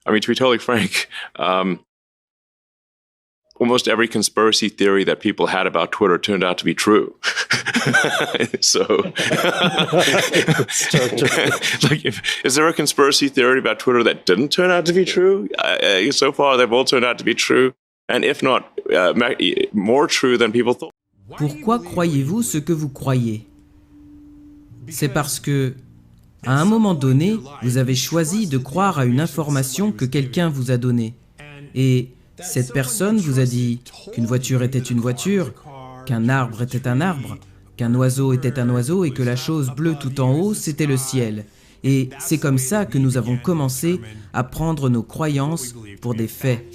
I mean, to be totally frank, almost every conspiracy theory that people had about Twitter turned out to be true. So, like, is there a conspiracy theory about Twitter that didn't turn out to be true? So far, they've all turned out to be true, and if not, more true than people thought. Pourquoi croyez-vous ce que vous croyez? C'est parce que, à un moment donné, vous avez choisi de croire à une information que quelqu'un vous a donnée. Et cette personne vous a dit qu'une voiture était une voiture, qu'un arbre était un arbre, qu'un oiseau était un oiseau et que la chose bleue tout en haut, c'était le ciel. Et c'est comme ça que nous avons commencé à prendre nos croyances pour des faits.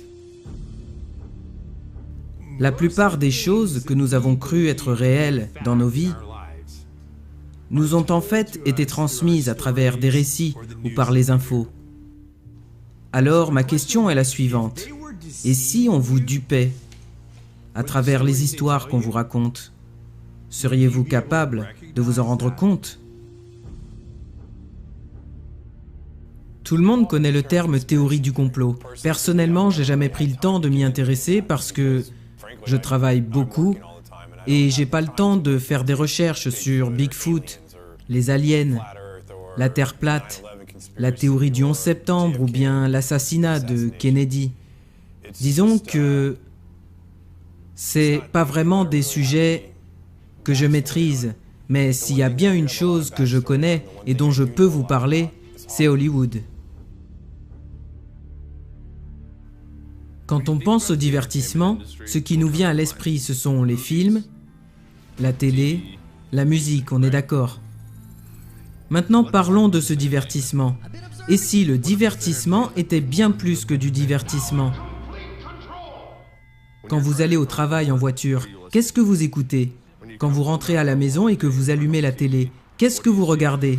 La plupart des choses que nous avons cru être réelles dans nos vies nous ont en fait été transmises à travers des récits ou par les infos. Alors ma question est la suivante. Et si on vous dupait à travers les histoires qu'on vous raconte, seriez-vous capable de vous en rendre compte? Tout le monde connaît le terme théorie du complot. Personnellement, j'ai jamais pris le temps de m'y intéresser parce que je travaille beaucoup et j'ai pas le temps de faire des recherches sur Bigfoot, les aliens, la Terre plate, la théorie du 11 septembre ou bien l'assassinat de Kennedy. Disons que c'est pas vraiment des sujets que je maîtrise, mais s'il y a bien une chose que je connais et dont je peux vous parler, c'est Hollywood. Quand on pense au divertissement, ce qui nous vient à l'esprit, ce sont les films, la télé, la musique, on est d'accord. Maintenant, parlons de ce divertissement. Et si le divertissement était bien plus que du divertissement? Quand vous allez au travail en voiture, qu'est-ce que vous écoutez? Quand vous rentrez à la maison et que vous allumez la télé, qu'est-ce que vous regardez?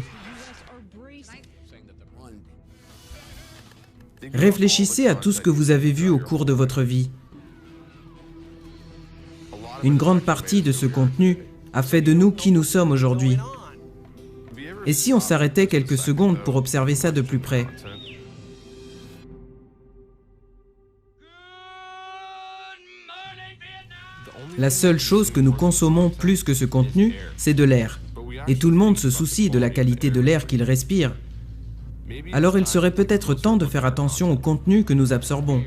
Réfléchissez à tout ce que vous avez vu au cours de votre vie. Une grande partie de ce contenu a fait de nous qui nous sommes aujourd'hui. Et si on s'arrêtait quelques secondes pour observer ça de plus près? La seule chose que nous consommons plus que ce contenu, c'est de l'air. Et tout le monde se soucie de la qualité de l'air qu'il respire. Alors il serait peut-être temps de faire attention au contenu que nous absorbons.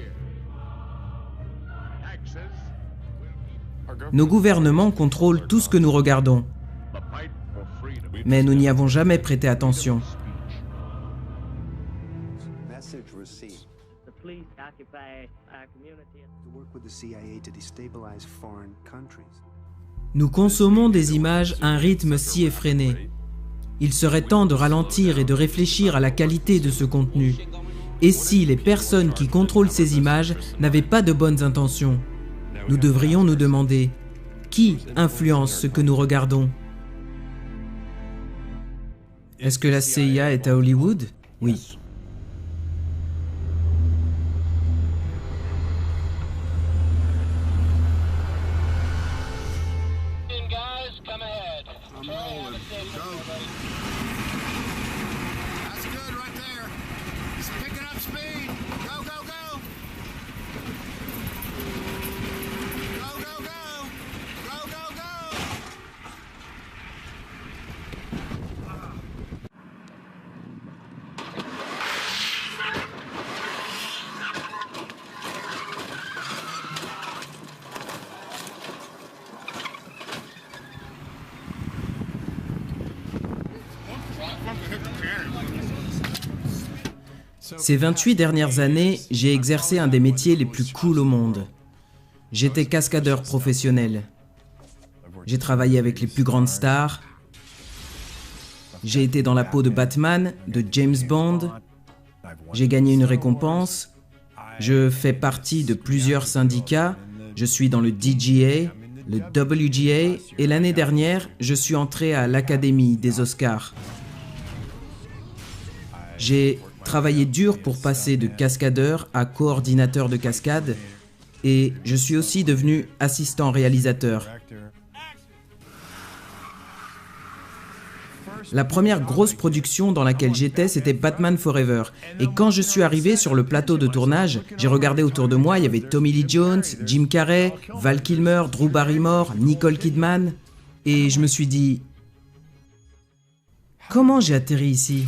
Nos gouvernements contrôlent tout ce que nous regardons. Mais nous n'y avons jamais prêté attention. Nous consommons des images à un rythme si effréné. Il serait temps de ralentir et de réfléchir à la qualité de ce contenu. Et si les personnes qui contrôlent ces images n'avaient pas de bonnes intentions? Nous devrions nous demander, qui influence ce que nous regardons? Est-ce que la CIA est à Hollywood? Oui. Ces 28 dernières années, j'ai exercé un des métiers les plus cool au monde. J'étais cascadeur professionnel. J'ai travaillé avec les plus grandes stars. J'ai été dans la peau de Batman, de James Bond. J'ai gagné une récompense. Je fais partie de plusieurs syndicats. Je suis dans le DGA, le WGA, et l'année dernière, je suis entré à l'Académie des Oscars. J'ai travaillé dur pour passer de cascadeur à coordinateur de cascade et je suis aussi devenu assistant réalisateur. La première grosse production dans laquelle j'étais, c'était Batman Forever. Et quand je suis arrivé sur le plateau de tournage, j'ai regardé autour de moi, il y avait Tommy Lee Jones, Jim Carrey, Val Kilmer, Drew Barrymore, Nicole Kidman. Et je me suis dit, comment j'ai atterri ici ?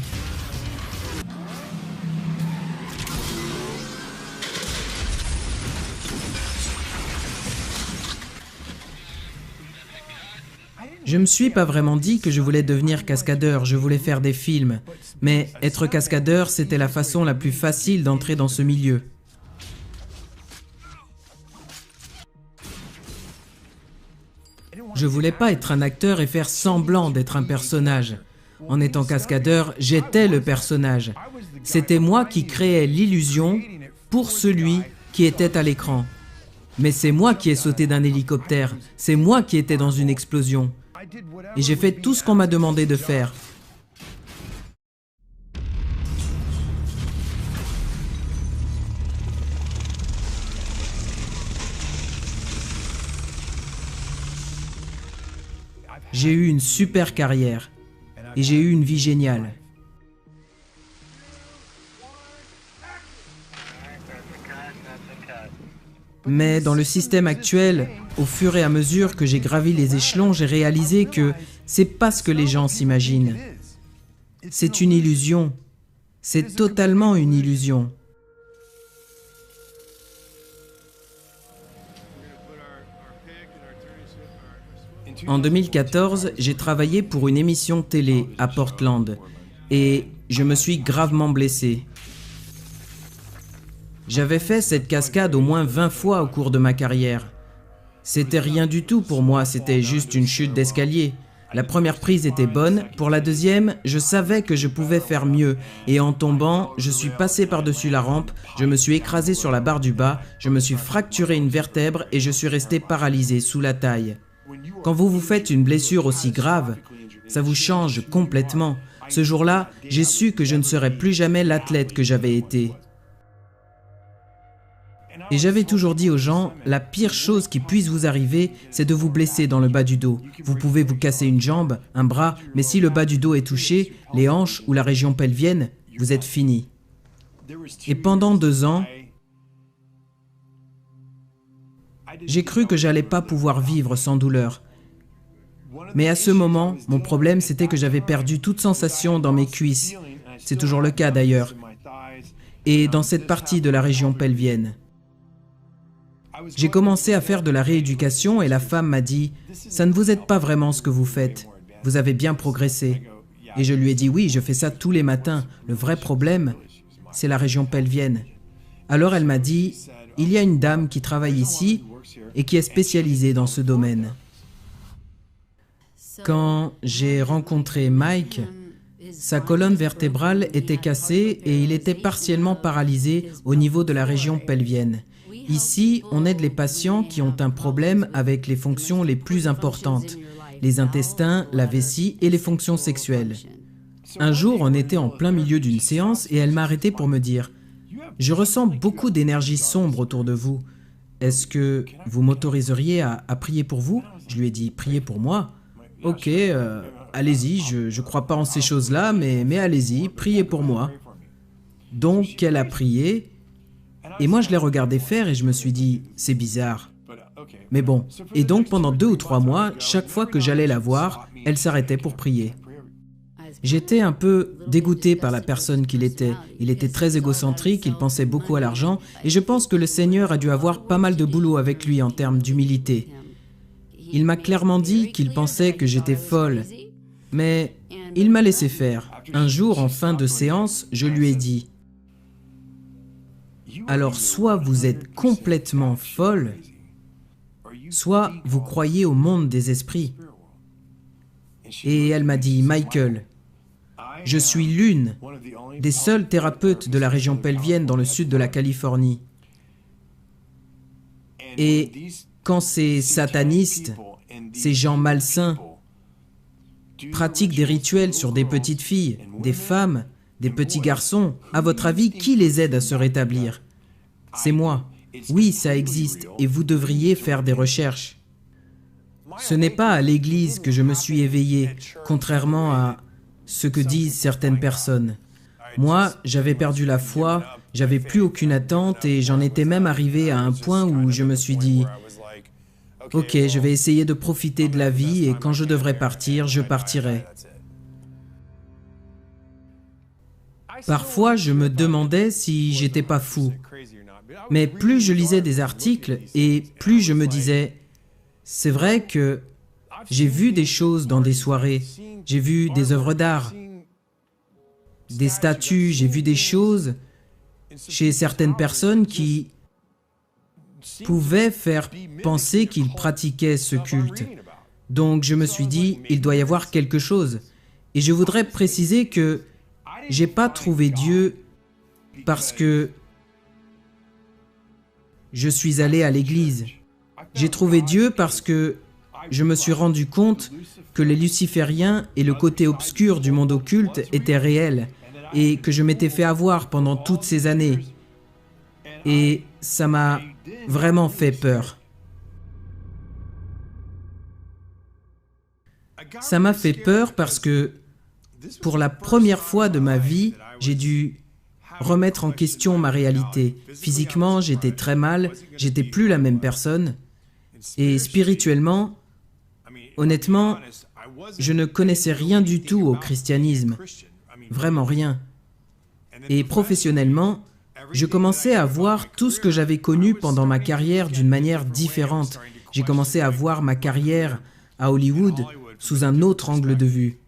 Je me suis pas vraiment dit que je voulais devenir cascadeur, je voulais faire des films. Mais être cascadeur, c'était la façon la plus facile d'entrer dans ce milieu. Je voulais pas être un acteur et faire semblant d'être un personnage. En étant cascadeur, j'étais le personnage. C'était moi qui créais l'illusion pour celui qui était à l'écran. Mais c'est moi qui ai sauté d'un hélicoptère, c'est moi qui étais dans une explosion. Et j'ai fait tout ce qu'on m'a demandé de faire. J'ai eu une super carrière et j'ai eu une vie géniale. Mais dans le système actuel, au fur et à mesure que j'ai gravi les échelons, j'ai réalisé que c'est pas ce que les gens s'imaginent. C'est une illusion. C'est totalement une illusion. En 2014, j'ai travaillé pour une émission télé à Portland et je me suis gravement blessé. J'avais fait cette cascade au moins 20 fois au cours de ma carrière. C'était rien du tout pour moi, c'était juste une chute d'escalier. La première prise était bonne, pour la deuxième, je savais que je pouvais faire mieux. Et en tombant, je suis passé par-dessus la rampe, je me suis écrasé sur la barre du bas, je me suis fracturé une vertèbre et je suis resté paralysé sous la taille. Quand vous vous faites une blessure aussi grave, ça vous change complètement. Ce jour-là, j'ai su que je ne serais plus jamais l'athlète que j'avais été. Et j'avais toujours dit aux gens, la pire chose qui puisse vous arriver, c'est de vous blesser dans le bas du dos. Vous pouvez vous casser une jambe, un bras, mais si le bas du dos est touché, les hanches ou la région pelvienne, vous êtes fini. Et pendant 2 ans, j'ai cru que j'allais pas pouvoir vivre sans douleur. Mais à ce moment, mon problème, c'était que j'avais perdu toute sensation dans mes cuisses. C'est toujours le cas d'ailleurs. Et dans cette partie de la région pelvienne. J'ai commencé à faire de la rééducation et la femme m'a dit « Ça ne vous aide pas vraiment ce que vous faites. Vous avez bien progressé. » Et je lui ai dit « Oui, je fais ça tous les matins. Le vrai problème, c'est la région pelvienne. » Alors elle m'a dit « Il y a une dame qui travaille ici et qui est spécialisée dans ce domaine. » Quand j'ai rencontré Mike, sa colonne vertébrale était cassée et il était partiellement paralysé au niveau de la région pelvienne. Ici, on aide les patients qui ont un problème avec les fonctions les plus importantes, les intestins, la vessie et les fonctions sexuelles. Un jour, on était en plein milieu d'une séance et elle m'a arrêté pour me dire « Je ressens beaucoup d'énergie sombre autour de vous. Est-ce que vous m'autoriseriez à prier pour vous ?» Je lui ai dit « Prier pour moi ? Ok, allez-y, je crois pas en ces choses-là, mais allez-y, priez pour moi. » Donc, elle a prié. Et moi, je l'ai regardé faire et je me suis dit, c'est bizarre. Mais bon, et donc pendant 2 ou 3 mois, chaque fois que j'allais la voir, elle s'arrêtait pour prier. J'étais un peu dégoûté par la personne qu'il était. Il était très égocentrique, il pensait beaucoup à l'argent, et je pense que le Seigneur a dû avoir pas mal de boulot avec lui en termes d'humilité. Il m'a clairement dit qu'il pensait que j'étais folle, mais il m'a laissé faire. Un jour, en fin de séance, je lui ai dit « Alors, soit vous êtes complètement folle, soit vous croyez au monde des esprits. » Et elle m'a dit « Michael, je suis l'une des seules thérapeutes de la région pelvienne dans le sud de la Californie. Et quand ces satanistes, ces gens malsains, pratiquent des rituels sur des petites filles, des femmes, des petits garçons, à votre avis, qui les aide à se rétablir? C'est moi. Oui, ça existe, et vous devriez faire des recherches. Ce n'est pas à l'église que je me suis éveillé, contrairement à ce que disent certaines personnes. Moi, j'avais perdu la foi, j'avais plus aucune attente et j'en étais même arrivé à un point où je me suis dit « Ok, je vais essayer de profiter de la vie et quand je devrais partir, je partirai. » Parfois, je me demandais si j'étais pas fou. Mais plus je lisais des articles et plus je me disais « C'est vrai que j'ai vu des choses dans des soirées, j'ai vu des œuvres d'art, des statues, j'ai vu des choses chez certaines personnes qui pouvaient faire penser qu'ils pratiquaient ce culte. Donc je me suis dit, il doit y avoir quelque chose. Et je voudrais préciser que j'ai pas trouvé Dieu parce que je suis allé à l'église. J'ai trouvé Dieu parce que je me suis rendu compte que les lucifériens et le côté obscur du monde occulte étaient réels et que je m'étais fait avoir pendant toutes ces années. Et ça m'a vraiment fait peur. Ça m'a fait peur parce que pour la première fois de ma vie, j'ai dû remettre en question ma réalité. Physiquement, j'étais très mal, j'étais plus la même personne. Et spirituellement, honnêtement, je ne connaissais rien du tout au christianisme. Vraiment rien. Et professionnellement, je commençais à voir tout ce que j'avais connu pendant ma carrière d'une manière différente. J'ai commencé à voir ma carrière à Hollywood sous un autre angle de vue.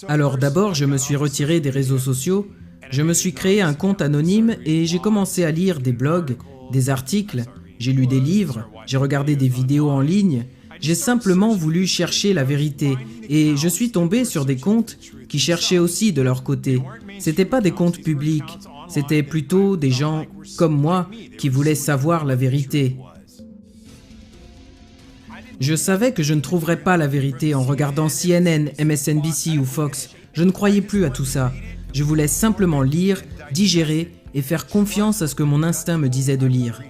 Alors d'abord, je me suis retiré des réseaux sociaux, je me suis créé un compte anonyme et j'ai commencé à lire des blogs, des articles, j'ai lu des livres, j'ai regardé des vidéos en ligne. J'ai simplement voulu chercher la vérité et je suis tombé sur des comptes qui cherchaient aussi de leur côté. C'était pas des comptes publics, c'était plutôt des gens comme moi qui voulaient savoir la vérité. Je savais que je ne trouverais pas la vérité en regardant CNN, MSNBC ou Fox. Je ne croyais plus à tout ça. Je voulais simplement lire, digérer et faire confiance à ce que mon instinct me disait de lire.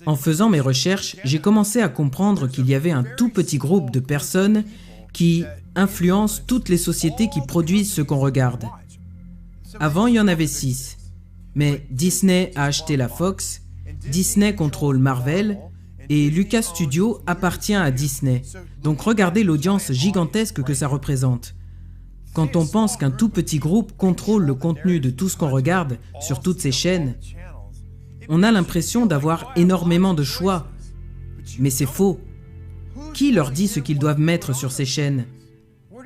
En faisant mes recherches, j'ai commencé à comprendre qu'il y avait un tout petit groupe de personnes qui influencent toutes les sociétés qui produisent ce qu'on regarde. Avant, il y en avait 6. Mais Disney a acheté la Fox, Disney contrôle Marvel et Lucas Studio appartient à Disney. Donc regardez l'audience gigantesque que ça représente. Quand on pense qu'un tout petit groupe contrôle le contenu de tout ce qu'on regarde sur toutes ces chaînes, on a l'impression d'avoir énormément de choix. Mais c'est faux. Qui leur dit ce qu'ils doivent mettre sur ces chaînes?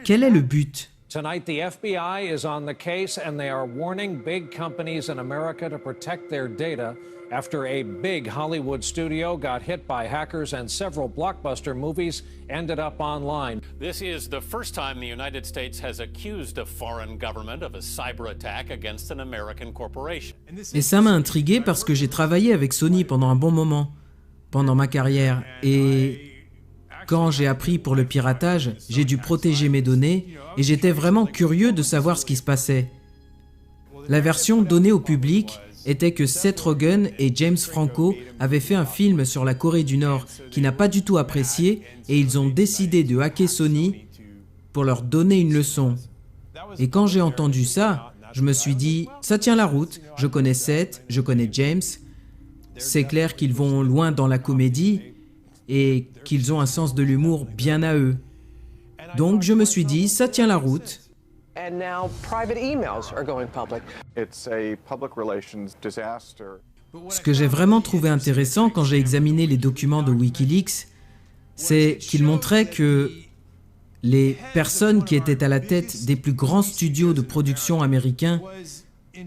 Quel est le but? Tonight, the FBI is on the case and they are warning big companies in America to protect their data after a big Hollywood studio got hit by hackers and several blockbuster movies ended up online. This is the first time the United States has accused a foreign government of a cyber attack against an American corporation. Et ça m'a intrigué parce que j'ai travaillé avec Sony pendant un bon moment, pendant ma carrière. Et quand j'ai appris pour le piratage, j'ai dû protéger mes données et j'étais vraiment curieux de savoir ce qui se passait. La version donnée au public était que Seth Rogen et James Franco avaient fait un film sur la Corée du Nord qui n'a pas du tout apprécié et ils ont décidé de hacker Sony pour leur donner une leçon. Et quand j'ai entendu ça, je me suis dit, ça tient la route, je connais Seth, je connais James, c'est clair qu'ils vont loin dans la comédie et qu'ils ont un sens de l'humour bien à eux. Donc je me suis dit, ça tient la route. And now private emails are going public. It's a public relations disaster. Ce que j'ai vraiment trouvé intéressant quand j'ai examiné les documents de Wikileaks, c'est qu'ils montraient que les personnes qui étaient à la tête des plus grands studios de production américains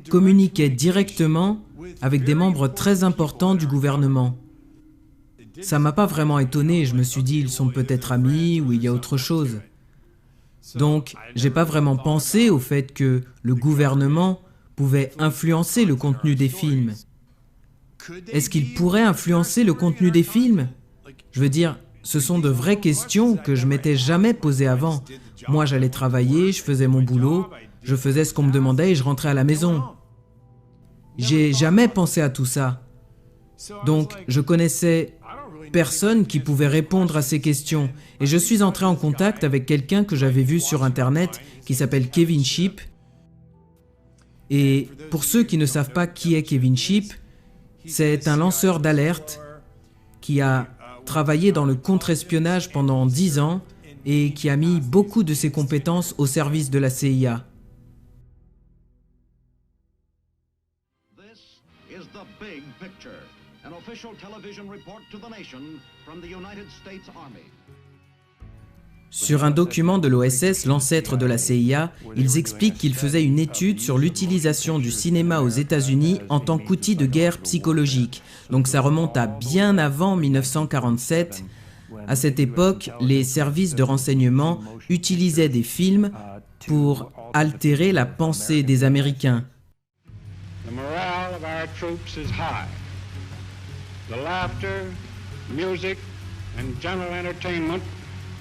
communiquaient directement avec des membres très importants du gouvernement. Ça m'a pas vraiment étonné, je me suis dit ils sont peut-être amis ou il y a autre chose. Donc, j'ai pas vraiment pensé au fait que le gouvernement pouvait influencer le contenu des films. Est-ce qu'il pourrait influencer le contenu des films? Je veux dire, ce sont de vraies questions que je m'étais jamais posées avant. Moi, j'allais travailler, je faisais mon boulot, je faisais ce qu'on me demandait et je rentrais à la maison. J'ai jamais pensé à tout ça. Donc, je connaissais personne qui pouvait répondre à ces questions. Et je suis entré en contact avec quelqu'un que j'avais vu sur Internet qui s'appelle Kevin Shipp. Et pour ceux qui ne savent pas qui est Kevin Shipp, c'est un lanceur d'alerte qui a travaillé dans le contre-espionnage pendant 10 ans et qui a mis beaucoup de ses compétences au service de la CIA. This is the big picture, an official television report to the nation from the United States Army. Sur un document de l'OSS, l'ancêtre de la CIA, ils expliquent qu'ils faisaient une étude sur l'utilisation du cinéma aux États-Unis en tant qu'outil de guerre psychologique. Donc ça remonte à bien avant 1947. À cette époque, les services de renseignement utilisaient des films pour altérer la pensée des Américains. The morale of our troops is high. The laughter, music, and general entertainment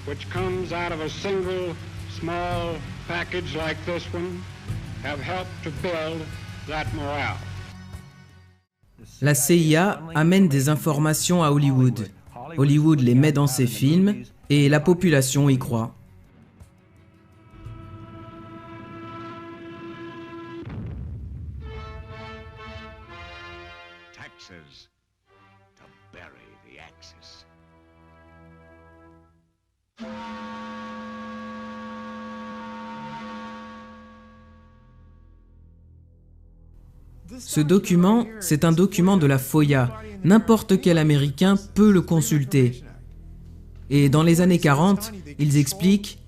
which comes out of a single small package like this one have helped to build that morale. La CIA amène des informations à Hollywood. Hollywood les met dans ses films et la population y croit. Texas to bury the Axis. Ce document, c'est un document de la FOIA. N'importe quel Américain peut le consulter. Et dans les années 40, ils expliquent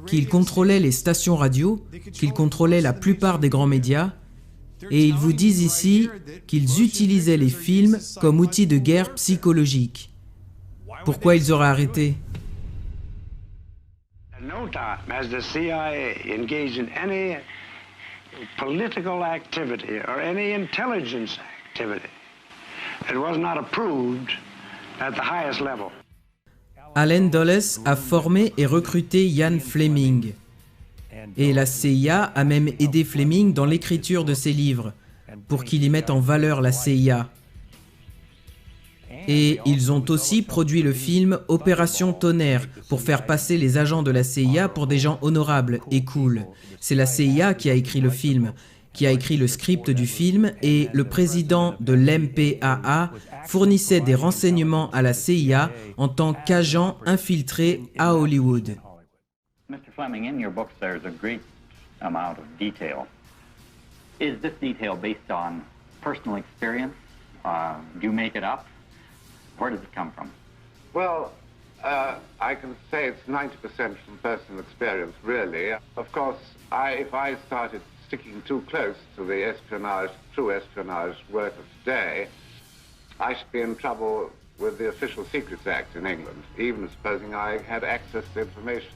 qu'ils contrôlaient les stations radio, qu'ils contrôlaient la plupart des grands médias, et ils vous disent ici qu'ils utilisaient les films comme outil de guerre psychologique. Pourquoi ils auraient arrêté ? At no time has the CIA engaged in any political activity or any intelligence activity that was not approved at the highest level. Allen Dulles a formé et recruté Ian Fleming. Et la CIA a même aidé Fleming dans l'écriture de ses livres, pour qu'il y mette en valeur la CIA. Et ils ont aussi produit le film Opération Tonnerre, pour faire passer les agents de la CIA pour des gens honorables et cool. C'est la CIA qui a écrit le film, qui a écrit le script du film, et le président de l'MPAA fournissait des renseignements à la CIA en tant qu'agent infiltré à Hollywood. Mr. Fleming, in your books there's a great amount of detail. Is this detail based on personal experience? Do you make it up? Where does it come from? Well, I can say it's 90% from personal experience, really. Of course, if I started sticking too close to the espionage, true espionage work of today, I should be in trouble with the Official Secrets Act in England, even supposing I had access to information.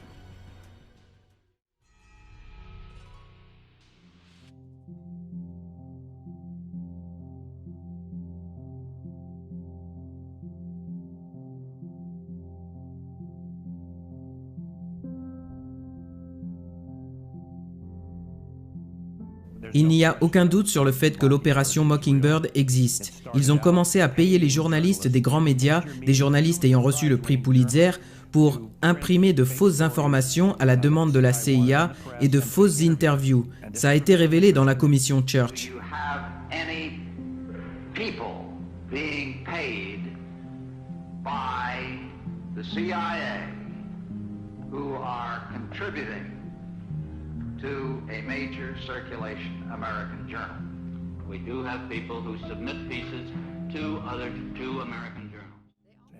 Il n'y a aucun doute sur le fait que l'opération Mockingbird existe. Ils ont commencé à payer les journalistes des grands médias, des journalistes ayant reçu le prix Pulitzer, pour imprimer de fausses informations à la demande de la CIA et de fausses interviews. Ça a été révélé dans la commission Church. Do you have any people being paid by the CIA who are contributing to a major circulation American journal? We do have people who submit pieces to American journals.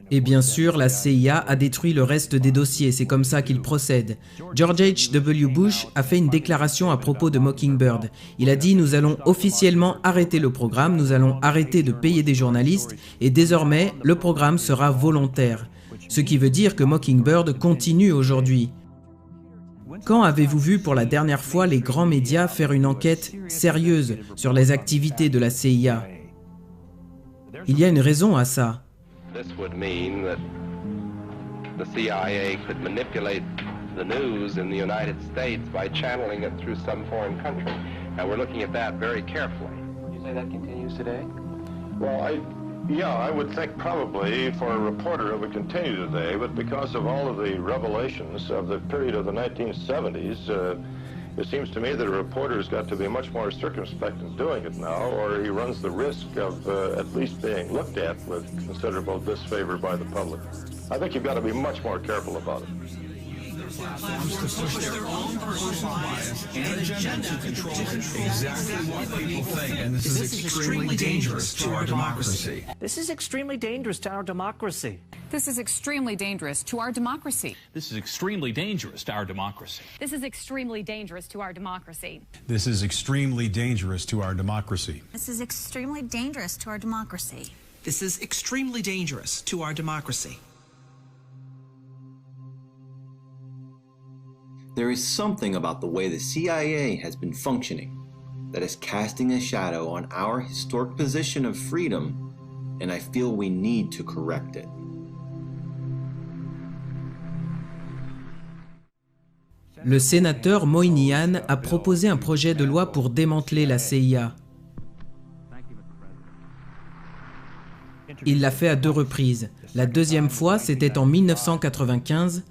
Et bien sûr, la CIA a détruit le reste des dossiers, c'est comme ça qu'ils procèdent. George H.W. Bush a fait une déclaration à propos de Mockingbird. Il a dit « Nous allons officiellement arrêter le programme, nous allons arrêter de payer des journalistes et désormais, le programme sera volontaire. » Ce qui veut dire que Mockingbird continue aujourd'hui. Quand avez-vous vu pour la dernière fois les grands médias faire une enquête sérieuse sur les activités de la CIA? Il y a une raison à ça. This would mean that the CIA could manipulate the news in the United States by channeling it through some foreign country. And we're looking at that very carefully. Would you say that continues today? Well, Yeah, I would think probably for a reporter it would continue today, but because of all of the revelations of the period of the 1970s, it seems to me that a reporter's got to be much more circumspect in doing it now, or he runs the risk of at least being looked at with considerable disfavor by the public. I think you've got to be much more careful about it. Platforms to push their own personal bias and agenda to control exactly what people think, and this is extremely dangerous to our democracy. This is extremely dangerous to our democracy. This is extremely dangerous to our democracy. This is extremely dangerous to our democracy. This is extremely dangerous to our democracy. This is extremely dangerous to our democracy. This is extremely dangerous to our democracy. This is extremely dangerous to our democracy. There is something about the way the CIA has been functioning that is casting a shadow on our historic position of freedom, and I feel we need to correct it. Le sénateur Moynihan a proposé un projet de loi pour démanteler la CIA. Il l'a fait à 2 reprises. La deuxième fois, c'était en 1995.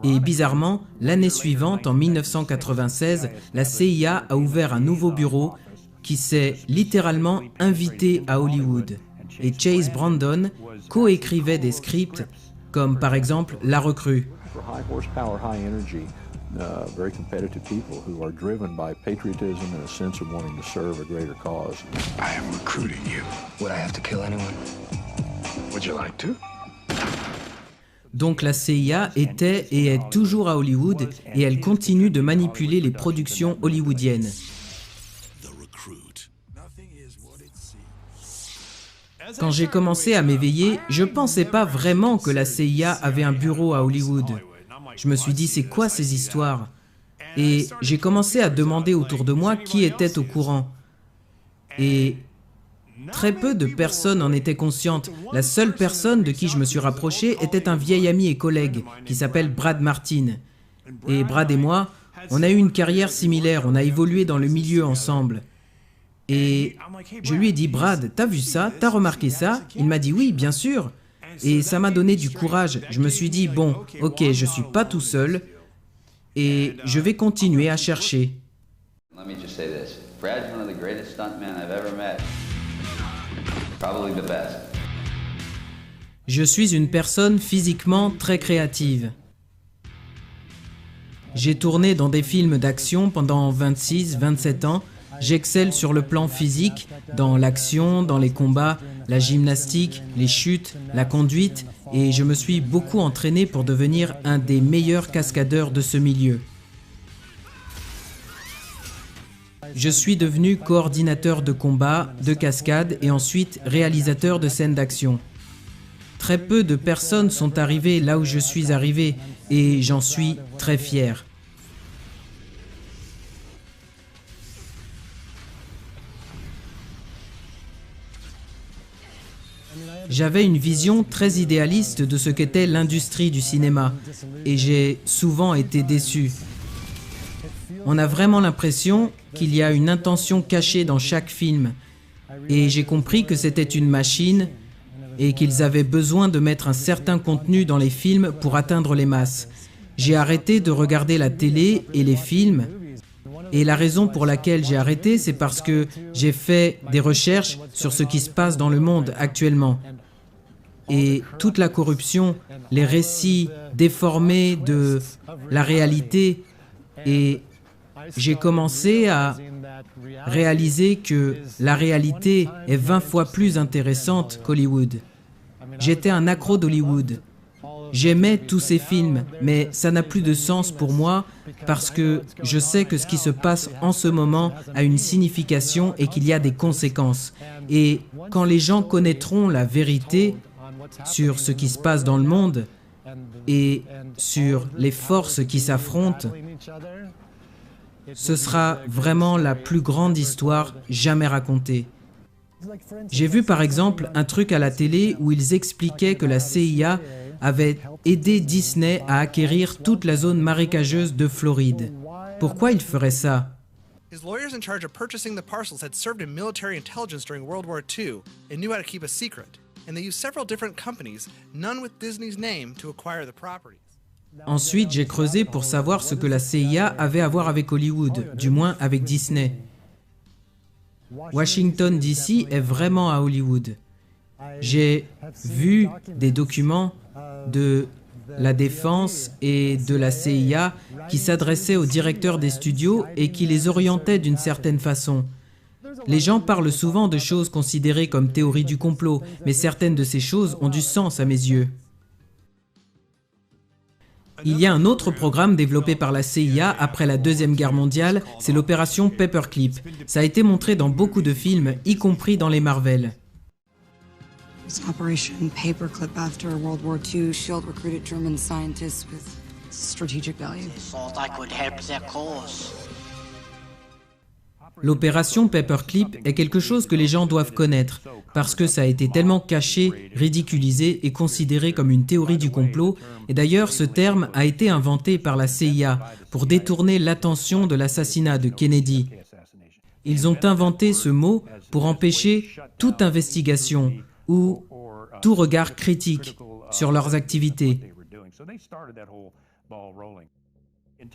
Et bizarrement, l'année suivante, en 1996, la CIA a ouvert un nouveau bureau qui s'est littéralement invité à Hollywood. Et Chase Brandon coécrivait des scripts comme par exemple La Recrue. Very competitive people who are driven by patriotism and a sense of wanting to serve a greater cause. I am recruiting you. Would I have to kill anyone? Would you like to? Donc la CIA était et est toujours à Hollywood et elle continue de manipuler les productions hollywoodiennes. Quand j'ai commencé à m'éveiller, je ne pensais pas vraiment que la CIA avait un bureau à Hollywood. Je me suis dit, c'est quoi ces histoires? Et j'ai commencé à demander autour de moi qui était au courant. Et très peu de personnes en étaient conscientes. La seule personne de qui je me suis rapproché était un vieil ami et collègue qui s'appelle Brad Martin. Et Brad et moi, on a eu une carrière similaire, on a évolué dans le milieu ensemble. Et je lui ai dit, Brad, t'as vu ça? T'as remarqué ça? Il m'a dit, oui, bien sûr. Et ça m'a donné du courage. Je me suis dit, bon, ok, je suis pas tout seul et je vais continuer à chercher. Let me just say this. Brad's one of the greatest stuntmen I've ever met. Probably the best. Je suis une personne physiquement très créative. J'ai tourné dans des films d'action pendant 26-27 ans. J'excelle sur le plan physique, dans l'action, dans les combats, la gymnastique, les chutes, la conduite, et je me suis beaucoup entraîné pour devenir un des meilleurs cascadeurs de ce milieu. Je suis devenu coordinateur de combat, de cascade et ensuite réalisateur de scènes d'action. Très peu de personnes sont arrivées là où je suis arrivé et j'en suis très fier. J'avais une vision très idéaliste de ce qu'était l'industrie du cinéma et j'ai souvent été déçu. On a vraiment l'impression qu'il y a une intention cachée dans chaque film et j'ai compris que c'était une machine et qu'ils avaient besoin de mettre un certain contenu dans les films pour atteindre les masses. J'ai arrêté de regarder la télé et les films et la raison pour laquelle j'ai arrêté, c'est parce que j'ai fait des recherches sur ce qui se passe dans le monde actuellement. Et toute la corruption, les récits déformés de la réalité, et j'ai commencé à réaliser que la réalité est 20 fois plus intéressante qu'Hollywood. J'étais un accro d'Hollywood. J'aimais tous ces films, mais ça n'a plus de sens pour moi parce que je sais que ce qui se passe en ce moment a une signification et qu'il y a des conséquences. Et quand les gens connaîtront la vérité sur ce qui se passe dans le monde et sur les forces qui s'affrontent, ce sera vraiment la plus grande histoire jamais racontée. J'ai vu par exemple un truc à la télé où ils expliquaient que la CIA avait aidé Disney à acquérir toute la zone marécageuse de Floride. Pourquoi ils feraient ça? His lawyers in charge of purchasing the parcels had served in military intelligence during World War II and knew how to keep a secret. And they used several different companies, none with Disney's name, to acquire the properties. Ensuite, j'ai creusé pour savoir ce que la CIA avait à voir avec Hollywood, du moins avec Disney. Washington DC est vraiment à Hollywood. J'ai vu des documents de la Défense et de la CIA qui s'adressaient aux directeurs des studios et qui les orientaient d'une certaine façon. Les gens parlent souvent de choses considérées comme théories du complot, mais certaines de ces choses ont du sens à mes yeux. Il y a un autre programme développé par la CIA après la Deuxième Guerre mondiale, c'est l'opération Paperclip. Ça a été montré dans beaucoup de films, y compris dans les Marvel. This Operation Paperclip after World War II, SHIELD recruited German scientists with strategic value. Thought I could help their cause. L'opération Paperclip est quelque chose que les gens doivent connaître, parce que ça a été tellement caché, ridiculisé et considéré comme une théorie du complot, et d'ailleurs ce terme a été inventé par la CIA pour détourner l'attention de l'assassinat de Kennedy. Ils ont inventé ce mot pour empêcher toute investigation ou tout regard critique sur leurs activités.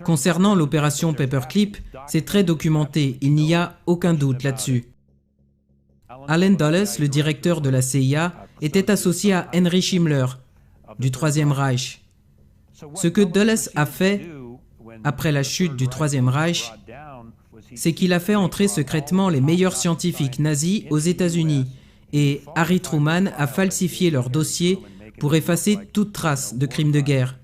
Concernant l'opération Paperclip, c'est très documenté, il n'y a aucun doute là-dessus. Allen Dulles, le directeur de la CIA, était associé à Henry Himmler, du Troisième Reich. Ce que Dulles a fait après la chute du Troisième Reich, c'est qu'il a fait entrer secrètement les meilleurs scientifiques nazis aux États-Unis et Harry Truman a falsifié leur dossier pour effacer toute trace de crimes de guerre.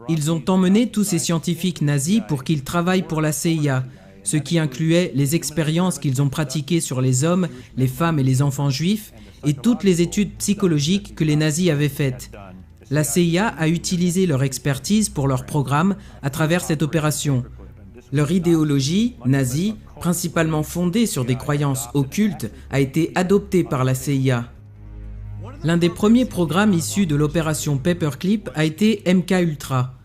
Ils ont emmené tous ces scientifiques nazis pour qu'ils travaillent pour la CIA, ce qui incluait les expériences qu'ils ont pratiquées sur les hommes, les femmes et les enfants juifs, et toutes les études psychologiques que les nazis avaient faites. La CIA a utilisé leur expertise pour leur programme à travers cette opération. Leur idéologie, nazie, principalement fondée sur des croyances occultes, a été adoptée par la CIA. L'un des premiers programmes issus de l'opération Paperclip a été MK-Ultra.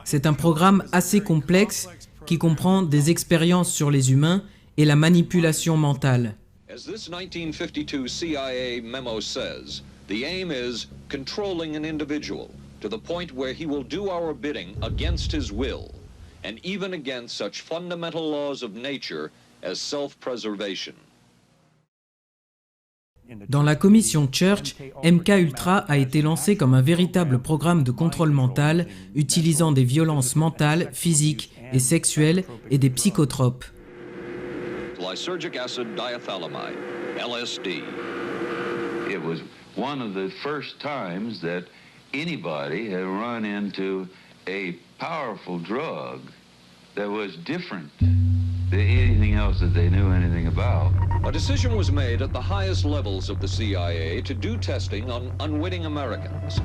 C'est un programme assez complexe qui comprend des expériences sur les humains et la manipulation mentale. As this 1952 CIA memo says, the aim is controlling an individual to the point where he will do our bidding against his will, and even against such fundamental laws of nature as self-preservation. Dans la commission Church, MK-Ultra a été lancé comme un véritable programme de contrôle mental utilisant des violences mentales, physiques et sexuelles et des psychotropes. Lysergic acid diethylamide, LSD. It was one of the first times that anybody had run into a powerful drug that was different than anything else that they knew anything about. A decision was made at the highest levels of the CIA to do testing on unwitting Americans.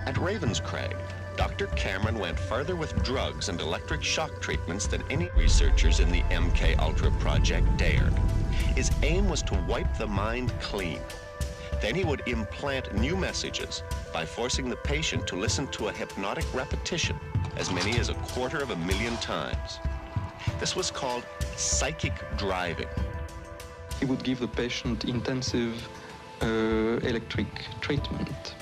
At Ravenscraig, Dr. Cameron went further with drugs and electric shock treatments than any researchers in the MK-Ultra project dared. His aim was to wipe the mind clean. Then he would implant new messages by forcing the patient to listen to a hypnotic repetition as many as 250,000 times. This was called psychic driving. He would give the patient intensive electric treatment.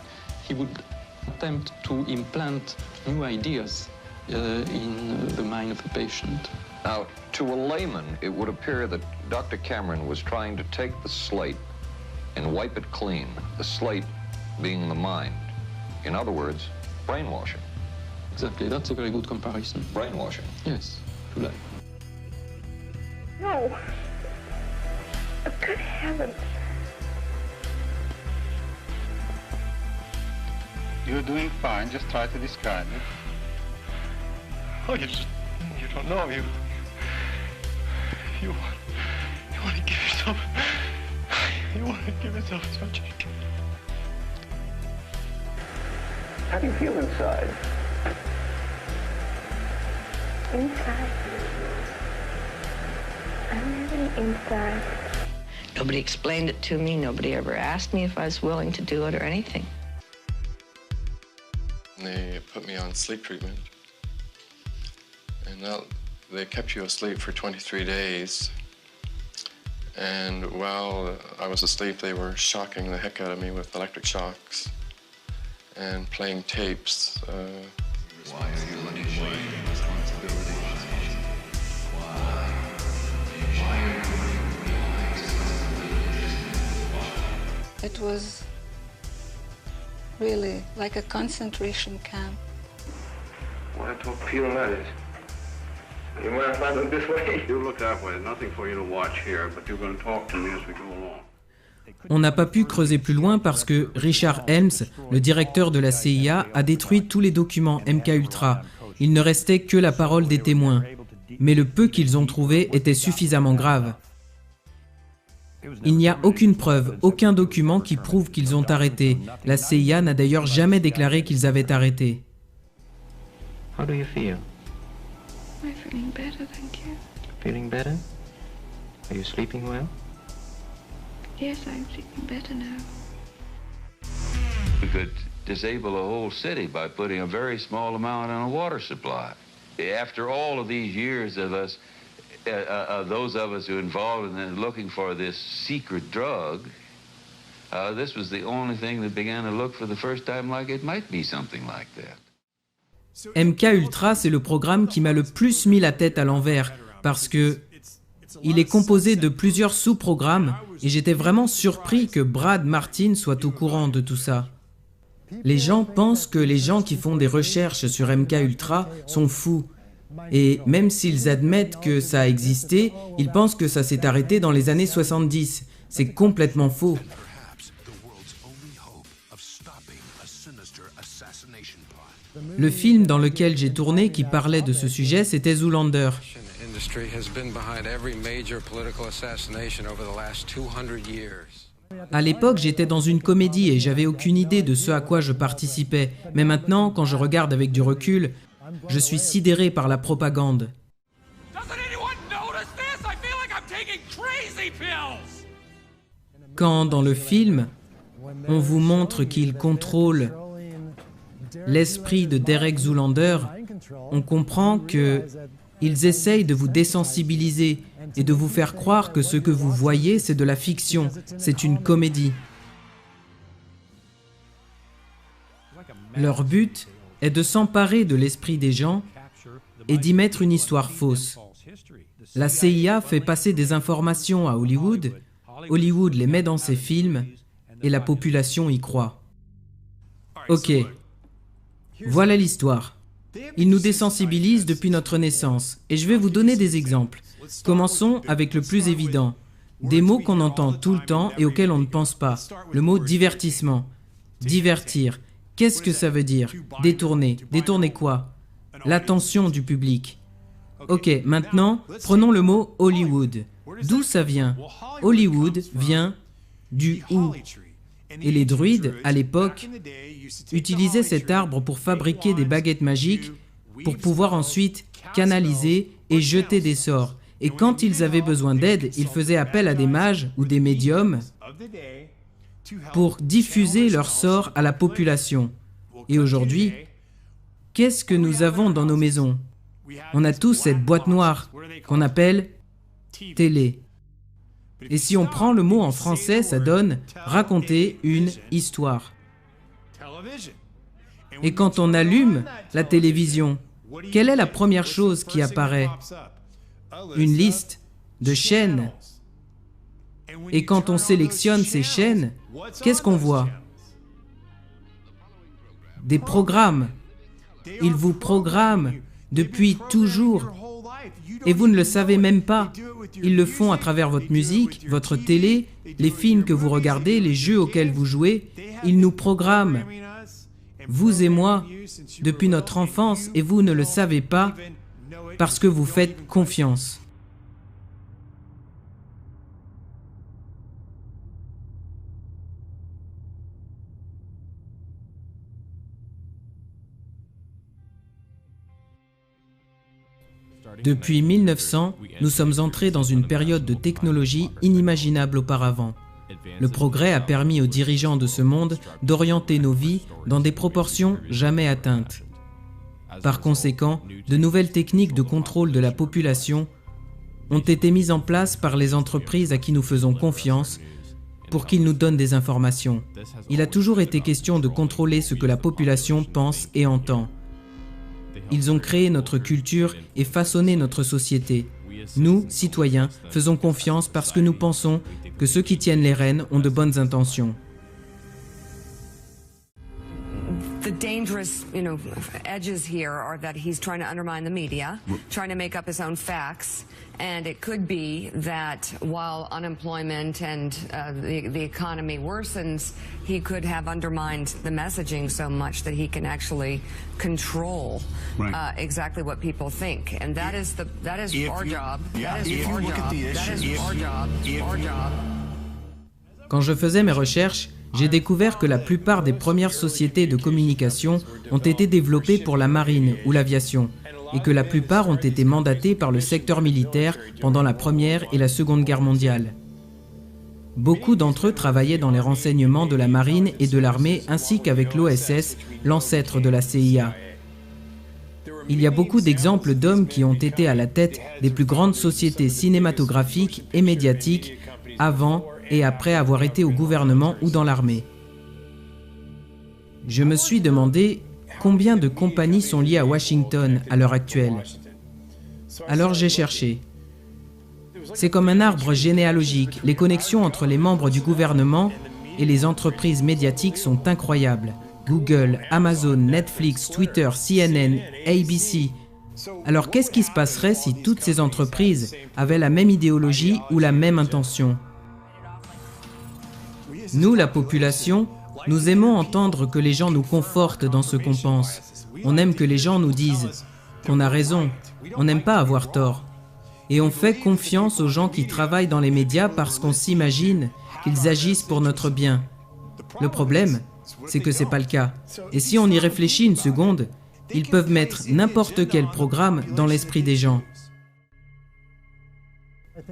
He would attempt to implant new ideas in the mind of the patient. Now, to a layman, it would appear that Dr. Cameron was trying to take the slate and wipe it clean, the slate being the mind. In other words, brainwashing. Exactly, that's a very good comparison. Brainwashing. Yes, to life. No. Good heavens. You're doing fine, just try to describe it. Oh, you don't know. You want to give yourself. You want to give yourself surgery. How do you feel inside? Inside. I'm living inside. Nobody explained it to me. Nobody ever asked me if I was willing to do it or anything. They put me on sleep treatment. They kept you asleep for 23 days. And while I was asleep, they were shocking the heck out of me with electric shocks and playing tapes. Why are you letting responsibility? It was really like a concentration camp. Why talk pure letters? You might find it this way. You look that way. Nothing for you to watch here, but you're going to talk to me as we go along. On n'a pas pu creuser plus loin parce que Richard Helms, le directeur de la CIA, a détruit tous les documents MKUltra. Il ne restait que la parole des témoins. Mais le peu qu'ils ont trouvé était suffisamment grave. Il n'y a aucune preuve, aucun document qui prouve qu'ils ont arrêté. La CIA n'a d'ailleurs jamais déclaré qu'ils avaient arrêté. How do you feel? I'm feeling better, thank you. Feeling better? Are you sleeping well? Yes, I'm sleeping better now. We could disable a whole city by putting a very small amount on a water supply. After all of these years of us, those of us who are involved in looking for this secret drug, this was the only thing that began to look for the first time like it might be something like that. MKUltra, c'est le programme qui m'a le plus mis la tête à l'envers parce que il est composé de plusieurs sous-programmes et j'étais vraiment surpris que Brad Martin soit au courant de tout ça. Les gens pensent que les gens qui font des recherches sur MKUltra sont fous. Et même s'ils admettent que ça a existé, ils pensent que ça s'est arrêté dans les années 70. C'est complètement faux. Le film dans lequel j'ai tourné qui parlait de ce sujet, c'était Zoolander. À l'époque, j'étais dans une comédie et j'avais aucune idée de ce à quoi je participais. Mais maintenant, quand je regarde avec du recul, je suis sidéré par la propagande. Quand, dans le film, on vous montre qu'il contrôle l'esprit de Derek Zoolander, on comprend qu'ils essayent de vous désensibiliser et de vous faire croire que ce que vous voyez, c'est de la fiction, c'est une comédie. Leur but est de s'emparer de l'esprit des gens et d'y mettre une histoire fausse. La CIA fait passer des informations à Hollywood, Hollywood les met dans ses films et la population y croit. Ok, voilà l'histoire. Ils nous désensibilisent depuis notre naissance et je vais vous donner des exemples. Commençons avec le plus évident. Des mots qu'on entend tout le temps et auxquels on ne pense pas. Le mot divertissement. Divertir. Qu'est-ce que ça veut dire? Détourner. Détourner quoi? L'attention du public. Ok, maintenant, prenons le mot Hollywood. D'où ça vient? Hollywood vient du ou. Et les druides, à l'époque, utilisaient cet arbre pour fabriquer des baguettes magiques pour pouvoir ensuite canaliser et jeter des sorts. Et quand ils avaient besoin d'aide, ils faisaient appel à des mages ou des médiums pour diffuser leurs sorts à la population. Et aujourd'hui, qu'est-ce que nous avons dans nos maisons? On a tous cette boîte noire qu'on appelle télé. Et si on prend le mot en français, ça donne raconter une histoire. Et quand on allume la télévision, quelle est la première chose qui apparaît? Une liste de chaînes. Et quand on sélectionne ces chaînes, qu'est-ce qu'on voit? Des programmes. Ils vous programment depuis toujours. Et vous ne le savez même pas. Ils le font à travers votre musique, votre télé, les films que vous regardez, les jeux auxquels vous jouez. Ils nous programment, vous et moi, depuis notre enfance, et vous ne le savez pas parce que vous faites confiance. Depuis 1900, nous sommes entrés dans une période de technologie inimaginable auparavant. Le progrès a permis aux dirigeants de ce monde d'orienter nos vies dans des proportions jamais atteintes. Par conséquent, de nouvelles techniques de contrôle de la population ont été mises en place par les entreprises à qui nous faisons confiance pour qu'ils nous donnent des informations. Il a toujours été question de contrôler ce que la population pense et entend. Ils ont créé notre culture et façonné notre société. Nous, citoyens, faisons confiance parce que nous pensons que ceux qui tiennent les rênes ont de bonnes intentions. The dangerous, edges here are that he's trying to undermine the media, trying to make up his own facts, and it could be that while unemployment and the economy worsens, he could have undermined the messaging so much that he can actually control exactly what people think, and that is our job. That is our job. That is our job. Our job. Quand je faisais mes recherches, j'ai découvert que la plupart des premières sociétés de communication ont été développées pour la marine ou l'aviation, et que la plupart ont été mandatées par le secteur militaire pendant la Première et la Seconde Guerre mondiale. Beaucoup d'entre eux travaillaient dans les renseignements de la marine et de l'armée ainsi qu'avec l'OSS, l'ancêtre de la CIA. Il y a beaucoup d'exemples d'hommes qui ont été à la tête des plus grandes sociétés cinématographiques et médiatiques avant et après avoir été au gouvernement ou dans l'armée. Je me suis demandé combien de compagnies sont liées à Washington à l'heure actuelle. Alors j'ai cherché. C'est comme un arbre généalogique. Les connexions entre les membres du gouvernement et les entreprises médiatiques sont incroyables. Google, Amazon, Netflix, Twitter, CNN, ABC. Alors qu'est-ce qui se passerait si toutes ces entreprises avaient la même idéologie ou la même intention ? Nous, la population, nous aimons entendre que les gens nous confortent dans ce qu'on pense. On aime que les gens nous disent qu'on a raison. On n'aime pas avoir tort. Et on fait confiance aux gens qui travaillent dans les médias parce qu'on s'imagine qu'ils agissent pour notre bien. Le problème, c'est que c'est pas le cas. Et si on y réfléchit une seconde, ils peuvent mettre n'importe quel programme dans l'esprit des gens.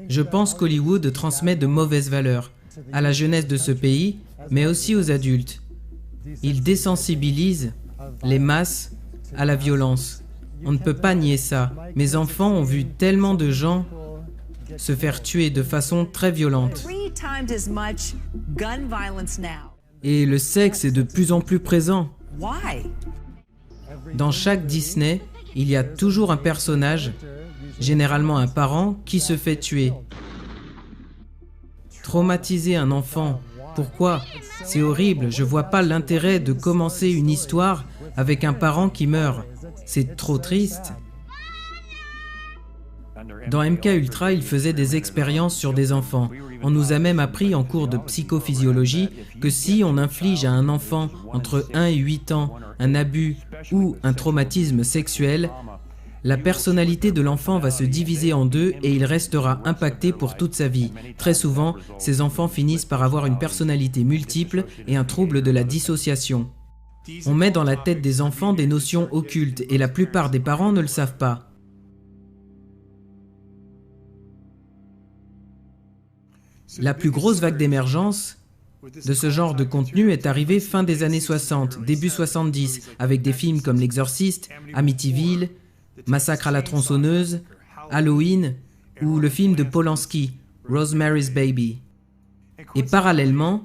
Je pense qu'Hollywood transmet de mauvaises valeurs à la jeunesse de ce pays, mais aussi aux adultes. Il désensibilise les masses à la violence. On ne peut pas nier ça. Mes enfants ont vu tellement de gens se faire tuer de façon très violente. Et le sexe est de plus en plus présent. Dans chaque Disney, il y a toujours un personnage, généralement un parent, qui se fait tuer. Traumatiser un enfant, pourquoi? C'est horrible, je vois pas l'intérêt de commencer une histoire avec un parent qui meurt. C'est trop triste. Dans MK Ultra, il faisait des expériences sur des enfants. On nous a même appris en cours de psychophysiologie que si on inflige à un enfant entre 1 et 8 ans un abus ou un traumatisme sexuel, la personnalité de l'enfant va se diviser en deux et il restera impacté pour toute sa vie. Très souvent, ces enfants finissent par avoir une personnalité multiple et un trouble de la dissociation. On met dans la tête des enfants des notions occultes et la plupart des parents ne le savent pas. La plus grosse vague d'émergence de ce genre de contenu est arrivée fin des années 60, début 70, avec des films comme L'Exorciste, Amityville, Massacre à la tronçonneuse, Halloween ou le film de Polanski, Rosemary's Baby. Et parallèlement,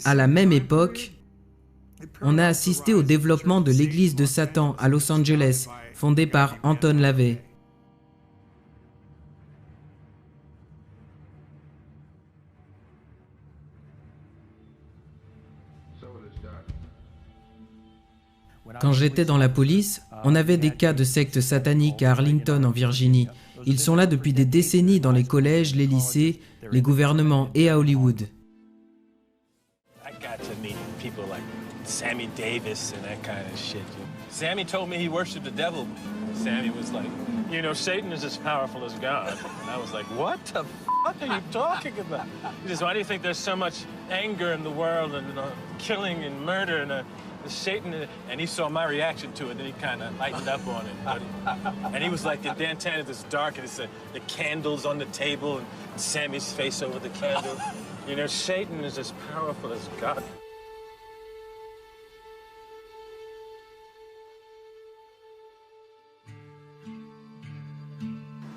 à la même époque, on a assisté au développement de l'église de Satan à Los Angeles, fondée par Anton LaVey. Quand j'étais dans la police, on avait des cas de sectes sataniques à Arlington, en Virginie. Ils sont là depuis des décennies dans les collèges, les lycées, les gouvernements et à Hollywood. Sammy Davis and that kind of shit. Sammy told me he worshipped the devil. Sammy was like, you know, Satan is as powerful as God. And I was like, what the fuck are you talking about? He says, why do you think there's so much anger in the world and killing and murder and Satan? And he saw my reaction to it, and he kind of lightened up on it. And he was like, the Dantan is dark, and it's the candles on the table, and Sammy's face over the candle. You know, Satan is as powerful as God.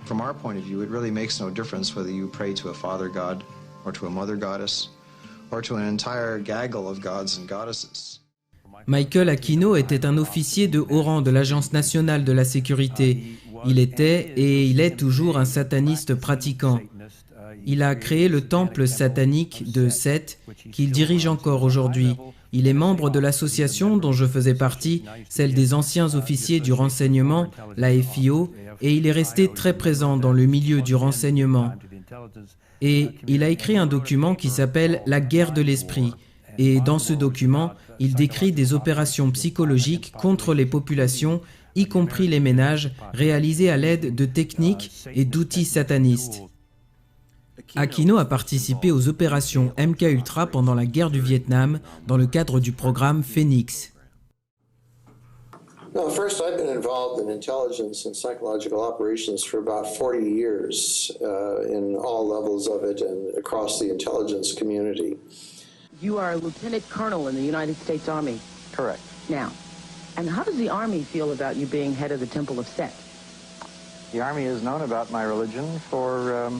From our point of view, it really makes no difference whether you pray to a father god or to a mother goddess or to an entire gaggle of gods and goddesses. Michael Aquino était un officier de haut rang de l'Agence nationale de la sécurité. Il était et il est toujours un sataniste pratiquant. Il a créé le temple satanique de Seth, qu'il dirige encore aujourd'hui. Il est membre de l'association dont je faisais partie, celle des anciens officiers du renseignement, la FIO, et il est resté très présent dans le milieu du renseignement. Et il a écrit un document qui s'appelle « La guerre de l'esprit ». Et dans ce document, il décrit des opérations psychologiques contre les populations, y compris les ménages, réalisées à l'aide de techniques et d'outils satanistes. Aquino a participé aux opérations MKUltra pendant la guerre du Vietnam dans le cadre du programme Phoenix. No, first, I've been involved in intelligence and psychological operations for about 40 years in all levels of it and across the intelligence community. You are a lieutenant colonel in the United States Army. Correct. Now, and how does the Army feel about you being head of the Temple of Set? The Army has known about my religion for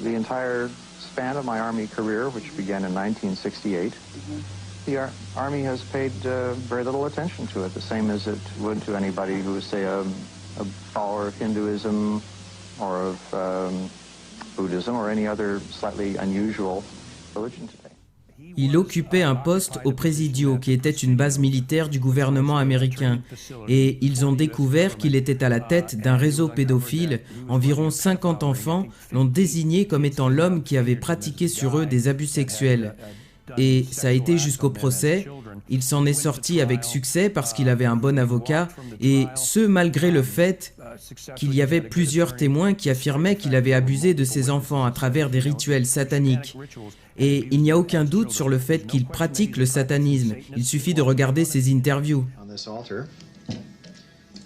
the entire span of my Army career, which began in 1968. The Army has paid very little attention to it, the same as it would to anybody who is, say, a follower of Hinduism or of Buddhism or any other slightly unusual religion today. Il occupait un poste au Presidio, qui était une base militaire du gouvernement américain. Et ils ont découvert qu'il était à la tête d'un réseau pédophile. Environ 50 enfants l'ont désigné comme étant l'homme qui avait pratiqué sur eux des abus sexuels. Et ça a été jusqu'au procès. Il s'en est sorti avec succès parce qu'il avait un bon avocat, et ce malgré le fait qu'il y avait plusieurs témoins qui affirmaient qu'il avait abusé de ses enfants à travers des rituels sataniques. Et il n'y a aucun doute sur le fait qu'il pratique le satanisme. Il suffit de regarder ses interviews. This altar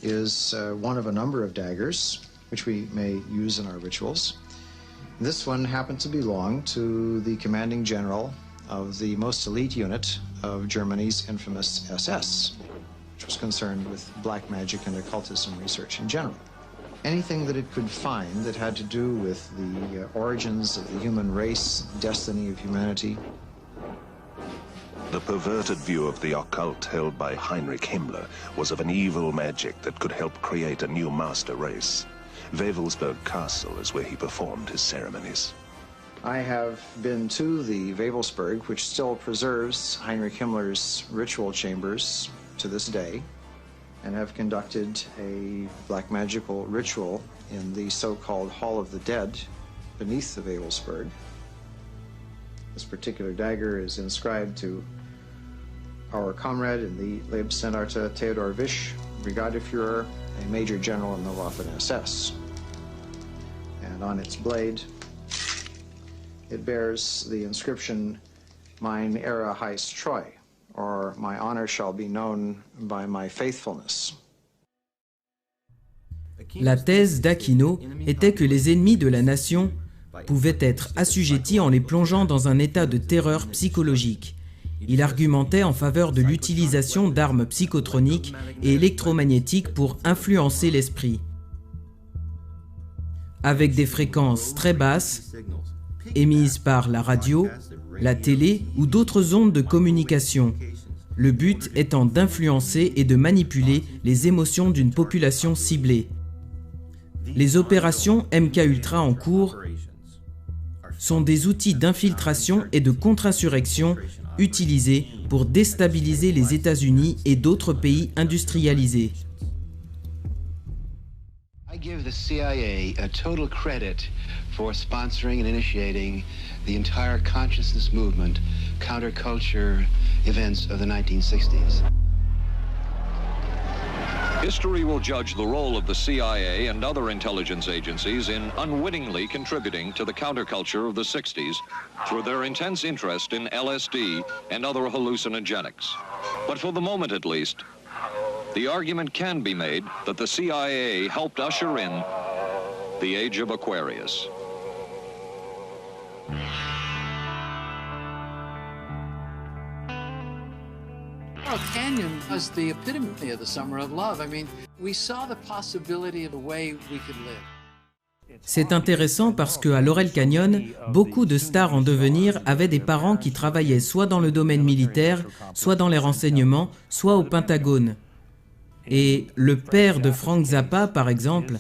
is one of a number of daggers which we may use in our rituals. This one happened to belong to the commanding general of the most elite unit of Germany's infamous SS, which was concerned with black magic and occultism research in general. Anything that it could find that had to do with the origins of the human race, destiny of humanity. The perverted view of the occult held by Heinrich Himmler was of an evil magic that could help create a new master race. Wewelsburg Castle is where he performed his ceremonies. I have been to the Wewelsburg, which still preserves Heinrich Himmler's ritual chambers to this day, and have conducted a black magical ritual in the so-called Hall of the Dead beneath the Wewelsburg. This particular dagger is inscribed to our comrade in the Leibstandarte Theodor Wisch, Brigadeführer, a major general in the Waffen-SS. And on its blade, it bears the inscription, Mein Ehre heißt Treu, or my honor shall be known by my faithfulness. La thèse d'Aquino était que les ennemis de la nation pouvaient être assujettis en les plongeant dans un état de terreur psychologique. Il argumentait en faveur de l'utilisation d'armes psychotroniques et électromagnétiques pour influencer l'esprit. Avec des fréquences très basses, émises par la radio, la télé ou d'autres ondes de communication. Le but étant d'influencer et de manipuler les émotions d'une population ciblée. Les opérations MKUltra en cours sont des outils d'infiltration et de contre-insurrection utilisés pour déstabiliser les États-Unis et d'autres pays industrialisés. I give the CIA a total credit for sponsoring and initiating the entire consciousness movement, counterculture events of the 1960s. History will judge the role of the CIA and other intelligence agencies in unwittingly contributing to the counterculture of the 60s through their intense interest in LSD and other hallucinogenics. But for the moment at least, the argument can be made that the CIA helped usher in the age of Aquarius. Laurel Canyon was the epitome of the summer of love. I mean, we saw the possibility of a way we could live. C'est intéressant parce qu'à Laurel Canyon, beaucoup de stars en devenir avaient des parents qui travaillaient soit dans le domaine militaire, soit dans les renseignements, soit au Pentagone. Et le père de Frank Zappa, par exemple,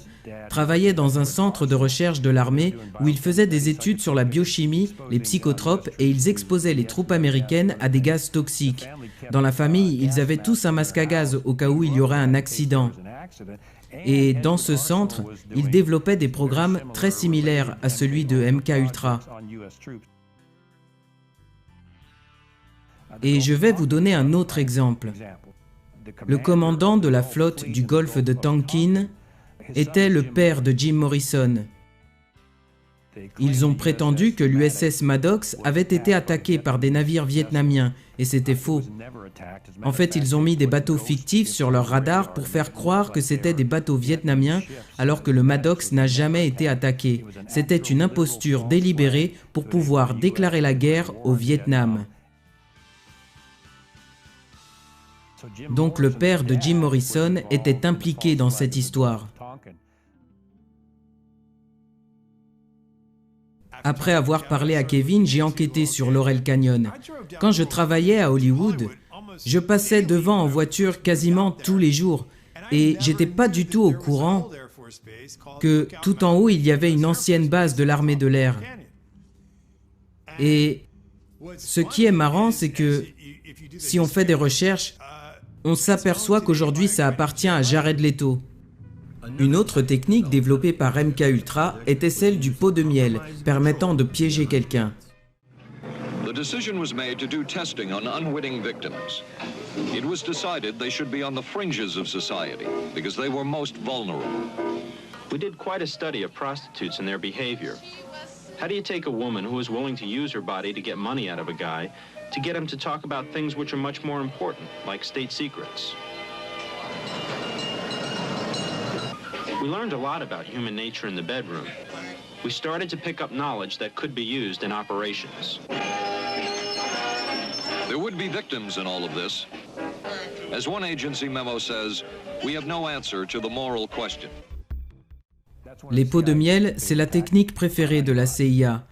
travaillait dans un centre de recherche de l'armée où il faisait des études sur la biochimie, les psychotropes, et ils exposaient les troupes américaines à des gaz toxiques. Dans la famille, ils avaient tous un masque à gaz au cas où il y aurait un accident. Et dans ce centre, ils développaient des programmes très similaires à celui de MKUltra. Et je vais vous donner un autre exemple. Le commandant de la flotte du golfe de Tonkin était le père de Jim Morrison. Ils ont prétendu que l'USS Maddox avait été attaqué par des navires vietnamiens, et c'était faux. En fait, ils ont mis des bateaux fictifs sur leur radar pour faire croire que c'était des bateaux vietnamiens, alors que le Maddox n'a jamais été attaqué. C'était une imposture délibérée pour pouvoir déclarer la guerre au Vietnam. Donc le père de Jim Morrison était impliqué dans cette histoire. Après avoir parlé à Kevin, j'ai enquêté sur Laurel Canyon. Quand je travaillais à Hollywood, je passais devant en voiture quasiment tous les jours et j'étais pas du tout au courant que tout en haut il y avait une ancienne base de l'armée de l'air. Et ce qui est marrant, c'est que si on fait des recherches, on s'aperçoit qu'aujourd'hui ça appartient à Jared Leto. Une autre technique développée par MKUltra était celle du pot de miel, permettant de piéger quelqu'un. The decision was made to do testing on unwitting victims. It was decided they should be on the fringes of society because they were most vulnerable. We did quite a study of prostitutes and their behavior. How do you take a woman who is willing to use her body to get money out of a guy to get him to talk about things which are much more important, like state secrets? We learned a lot about human nature in the bedroom. We started to pick up knowledge that could be used in operations. There would be victims in all of this. As one agency memo says, we have no answer to the moral question. Les pots de miel, c'est la technique préférée de la CIA.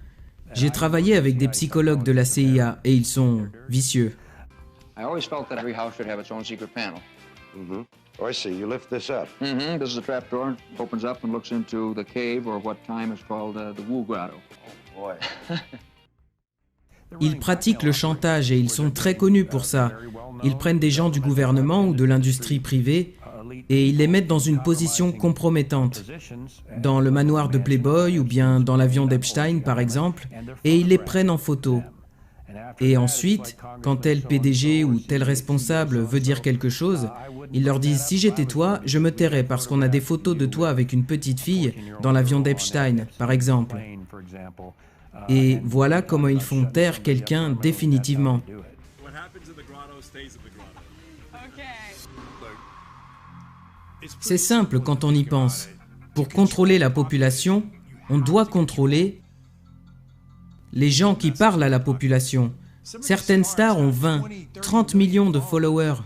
J'ai travaillé avec des psychologues de la CIA et ils sont vicieux. I always felt that every house should have its own secret panel. Oh, I see. You lift this up. This is a trap door. Opens up and looks into the cave, or what time is called the Wu Grotto. Oh, boy. Ils pratiquent le chantage et ils sont très connus pour ça. Ils prennent des gens du gouvernement ou de l'industrie privée et ils les mettent dans une position compromettante, dans le manoir de Playboy ou bien dans l'avion d'Epstein par exemple, et ils les prennent en photo. Et ensuite, quand tel PDG ou tel responsable veut dire quelque chose, ils leur disent « Si j'étais toi, je me tairais parce qu'on a des photos de toi avec une petite fille dans l'avion d'Epstein, par exemple. » Et voilà comment ils font taire quelqu'un définitivement. C'est simple quand on y pense. Pour contrôler la population, on doit contrôler les gens qui parlent à la population. Certaines stars ont 20, 30 millions de followers.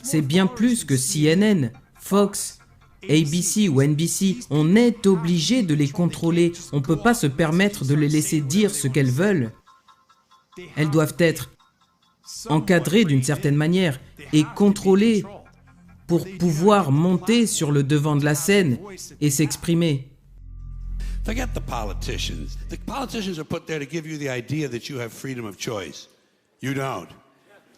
C'est bien plus que CNN, Fox, ABC ou NBC. On est obligé de les contrôler. On ne peut pas se permettre de les laisser dire ce qu'elles veulent. Elles doivent être encadrées d'une certaine manière et contrôlées pour pouvoir monter sur le devant de la scène et s'exprimer. Forget the politicians. The politicians are put there to give you the idea that you have freedom of choice. You don't.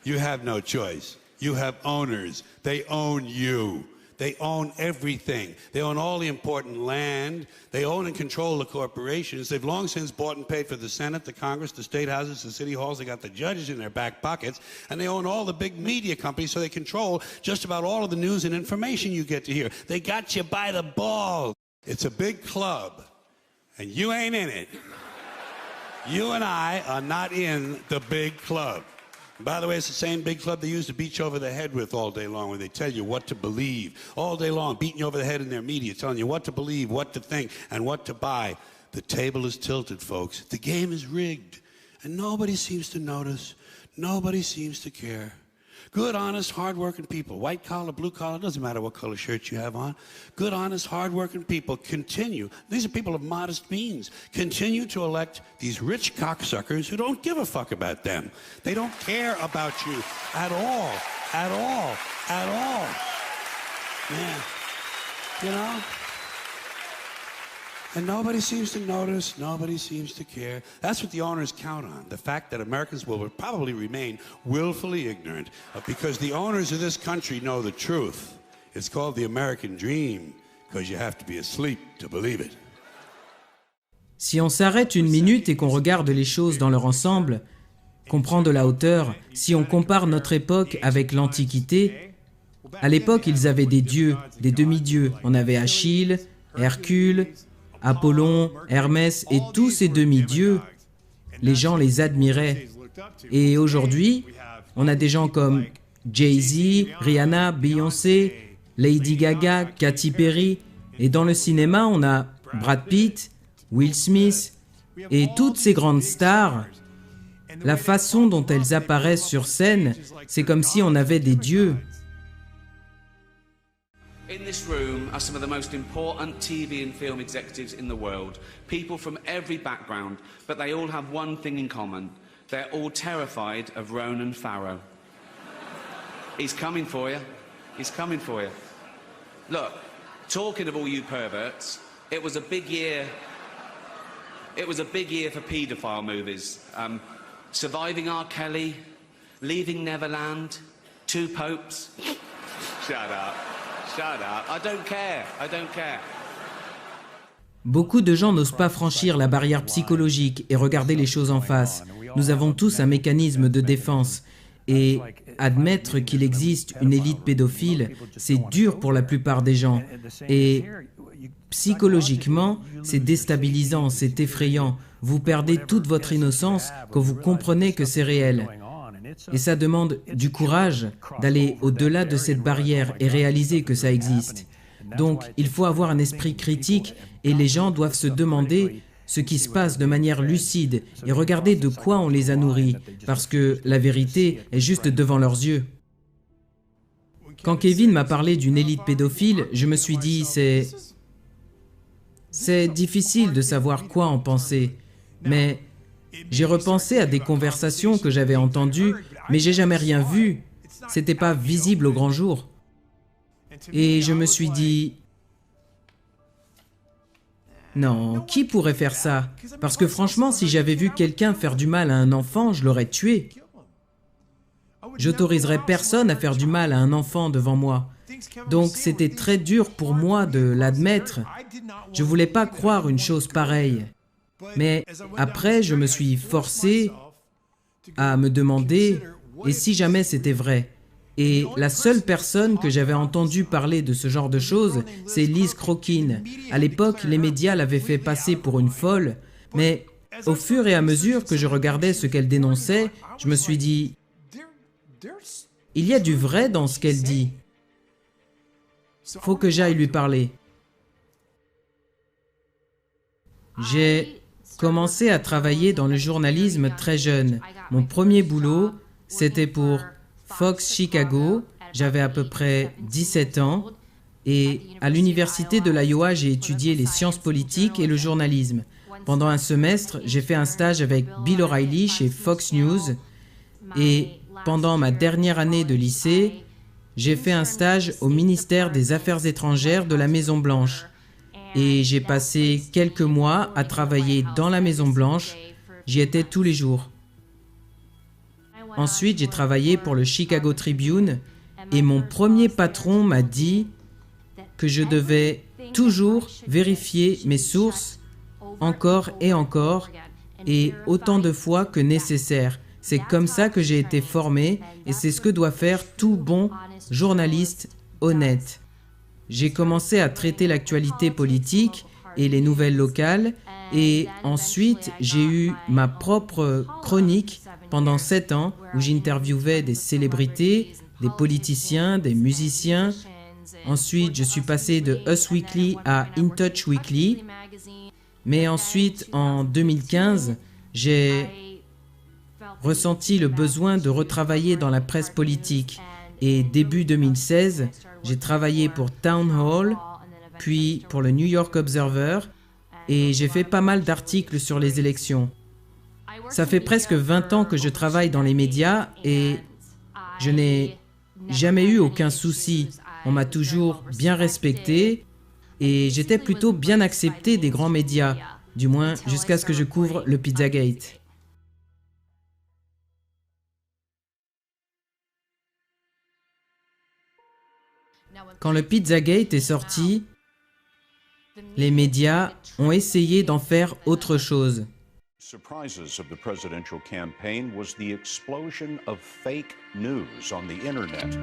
You have no choice. You have owners. They own you. They own everything. They own all the important land. They own and control the corporations. They've long since bought and paid for the Senate, the Congress, the state houses, the city halls. They got the judges in their back pockets. And they own all the big media companies, so they control just about all of the news and information you get to hear. They got you by the balls. It's a big club. And you ain't in it. You and I are not in the big club. By the way, it's the same big club they use to beat you over the head with all day long, where they tell you what to believe. All day long, beating you over the head in their media, telling you what to believe, what to think, and what to buy. The table is tilted, folks. The game is rigged. And nobody seems to notice. Nobody seems to care. Good, honest, hard-working people, white collar, blue collar, doesn't matter what color shirt you have on. Good, honest, hard-working people continue. These are people of modest means. Continue to elect these rich cocksuckers who don't give a fuck about them. They don't care about you at all, at all, at all. Man, you know? And nobody seems to notice, nobody seems to care. That's what the owners count on, the fact that Americans will probably remain willfully ignorant because the owners of this country know the truth. It's called the American dream because you have to be asleep to believe it. Si on s'arrête une minute et qu'on regarde les choses dans leur ensemble, qu'on prend de la hauteur, si on compare notre époque avec l'Antiquité, à l'époque ils avaient des dieux, des demi-dieux. On avait Achille, Hercule, Apollon, Hermès et tous ces demi-dieux, les gens les admiraient. Et aujourd'hui, on a des gens comme Jay-Z, Rihanna, Beyoncé, Lady Gaga, Katy Perry. Et dans le cinéma, on a Brad Pitt, Will Smith et toutes ces grandes stars. La façon dont elles apparaissent sur scène, c'est comme si on avait des dieux. In this room are some of the most important TV and film executives in the world. People from every background, but they all have one thing in common. They're all terrified of Ronan Farrow. He's coming for you. He's coming for you. Look, talking of all you perverts, it was a big year. It was a big year for paedophile movies. Surviving R. Kelly, Leaving Neverland, Two Popes. Shut up. Shut up. I don't care. I don't care. Beaucoup de gens n'osent pas franchir la barrière psychologique et regarder les choses en face. Nous avons tous un mécanisme de défense. Et admettre qu'il existe une élite pédophile, c'est dur pour la plupart des gens. Et psychologiquement, c'est déstabilisant, c'est effrayant. Vous perdez toute votre innocence quand vous comprenez que c'est réel. Et ça demande du courage d'aller au-delà de cette barrière et réaliser que ça existe. Donc, il faut avoir un esprit critique et les gens doivent se demander ce qui se passe de manière lucide et regarder de quoi on les a nourris, parce que la vérité est juste devant leurs yeux. Quand Kevin m'a parlé d'une élite pédophile, je me suis dit, c'est difficile de savoir quoi en penser, mais j'ai repensé à des conversations que j'avais entendues, mais j'ai jamais rien vu. C'était pas visible au grand jour. Et je me suis dit, non, qui pourrait faire ça? Parce que franchement, si j'avais vu quelqu'un faire du mal à un enfant, je l'aurais tué. J'autoriserais personne à faire du mal à un enfant devant moi. Donc c'était très dur pour moi de l'admettre. Je voulais pas croire une chose pareille. Mais après, je me suis forcé à me demander, et si jamais c'était vrai? Et la seule personne que j'avais entendu parler de ce genre de choses, c'est Liz Crokin. À l'époque, les médias l'avaient fait passer pour une folle, mais au fur et à mesure que je regardais ce qu'elle dénonçait, je me suis dit, il y a du vrai dans ce qu'elle dit. Faut que j'aille lui parler. J'ai commencé à travailler dans le journalisme très jeune. Mon premier boulot, c'était pour Fox Chicago. J'avais à peu près 17 ans. Et à l'université de l'Iowa, j'ai étudié les sciences politiques et le journalisme. Pendant un semestre, j'ai fait un stage avec Bill O'Reilly chez Fox News. Et pendant ma dernière année de lycée, j'ai fait un stage au ministère des Affaires étrangères de la Maison-Blanche. Et j'ai passé quelques mois à travailler dans la Maison-Blanche. J'y étais tous les jours. Ensuite, j'ai travaillé pour le Chicago Tribune et mon premier patron m'a dit que je devais toujours vérifier mes sources encore et autant de fois que nécessaire. C'est comme ça que j'ai été formé et c'est ce que doit faire tout bon journaliste honnête. J'ai commencé à traiter l'actualité politique et les nouvelles locales et ensuite j'ai eu ma propre chronique pendant 7 ans où j'interviewais des célébrités, des politiciens, des musiciens. Ensuite, je suis passé de Us Weekly à In Touch Weekly. Mais ensuite, en 2015, j'ai ressenti le besoin de retravailler dans la presse politique. Et début 2016, j'ai travaillé pour Town Hall, puis pour le New York Observer, et j'ai fait pas mal d'articles sur les élections. Ça fait presque 20 ans que je travaille dans les médias et je n'ai jamais eu aucun souci. On m'a toujours bien respecté et j'étais plutôt bien accepté des grands médias, du moins jusqu'à ce que je couvre le Pizzagate. Quand le Pizzagate est sorti, les médias ont essayé d'en faire autre chose. Surprises of the presidential campaign was the explosion of fake news on the internet.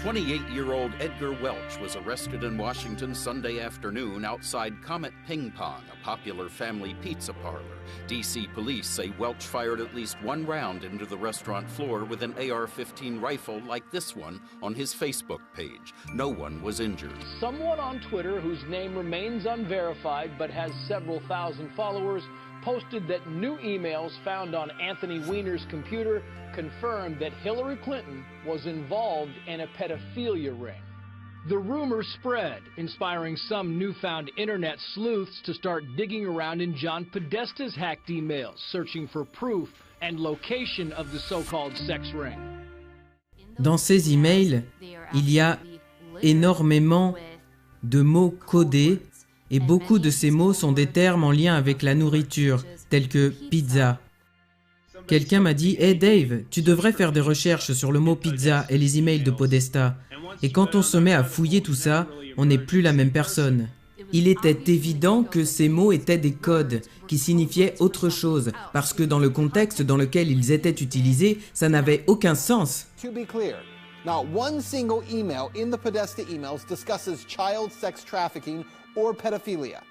28-year-old Edgar Welch was arrested in Washington Sunday afternoon outside Comet Ping Pong, a popular family pizza parlor. D.C. police say Welch fired at least one round into the restaurant floor with an AR-15 rifle like this one on his Facebook page. No one was injured. Someone on Twitter, whose name remains unverified but has several thousand followers, posted that new emails found on Anthony Weiner's computer confirmed that Hillary Clinton was involved in a pedophilia ring. The rumor spread, inspiring some newfound internet sleuths to start digging around in John Podesta's hacked emails, searching for proof and location of the so-called sex ring. Dans ces emails, il y a énormément de mots codés et beaucoup de ces mots sont des termes en lien avec la nourriture, tels que pizza. Quelqu'un m'a dit « Hey Dave, tu devrais faire des recherches sur le mot pizza et les emails de Podesta. » Et quand on se met à fouiller tout ça, on n'est plus la même personne. Il était évident que ces mots étaient des codes qui signifiaient autre chose, parce que dans le contexte dans lequel ils étaient utilisés, ça n'avait aucun sens. To be clear, not one single email in the Podesta emails discusses child sex trafficking or pedophilia.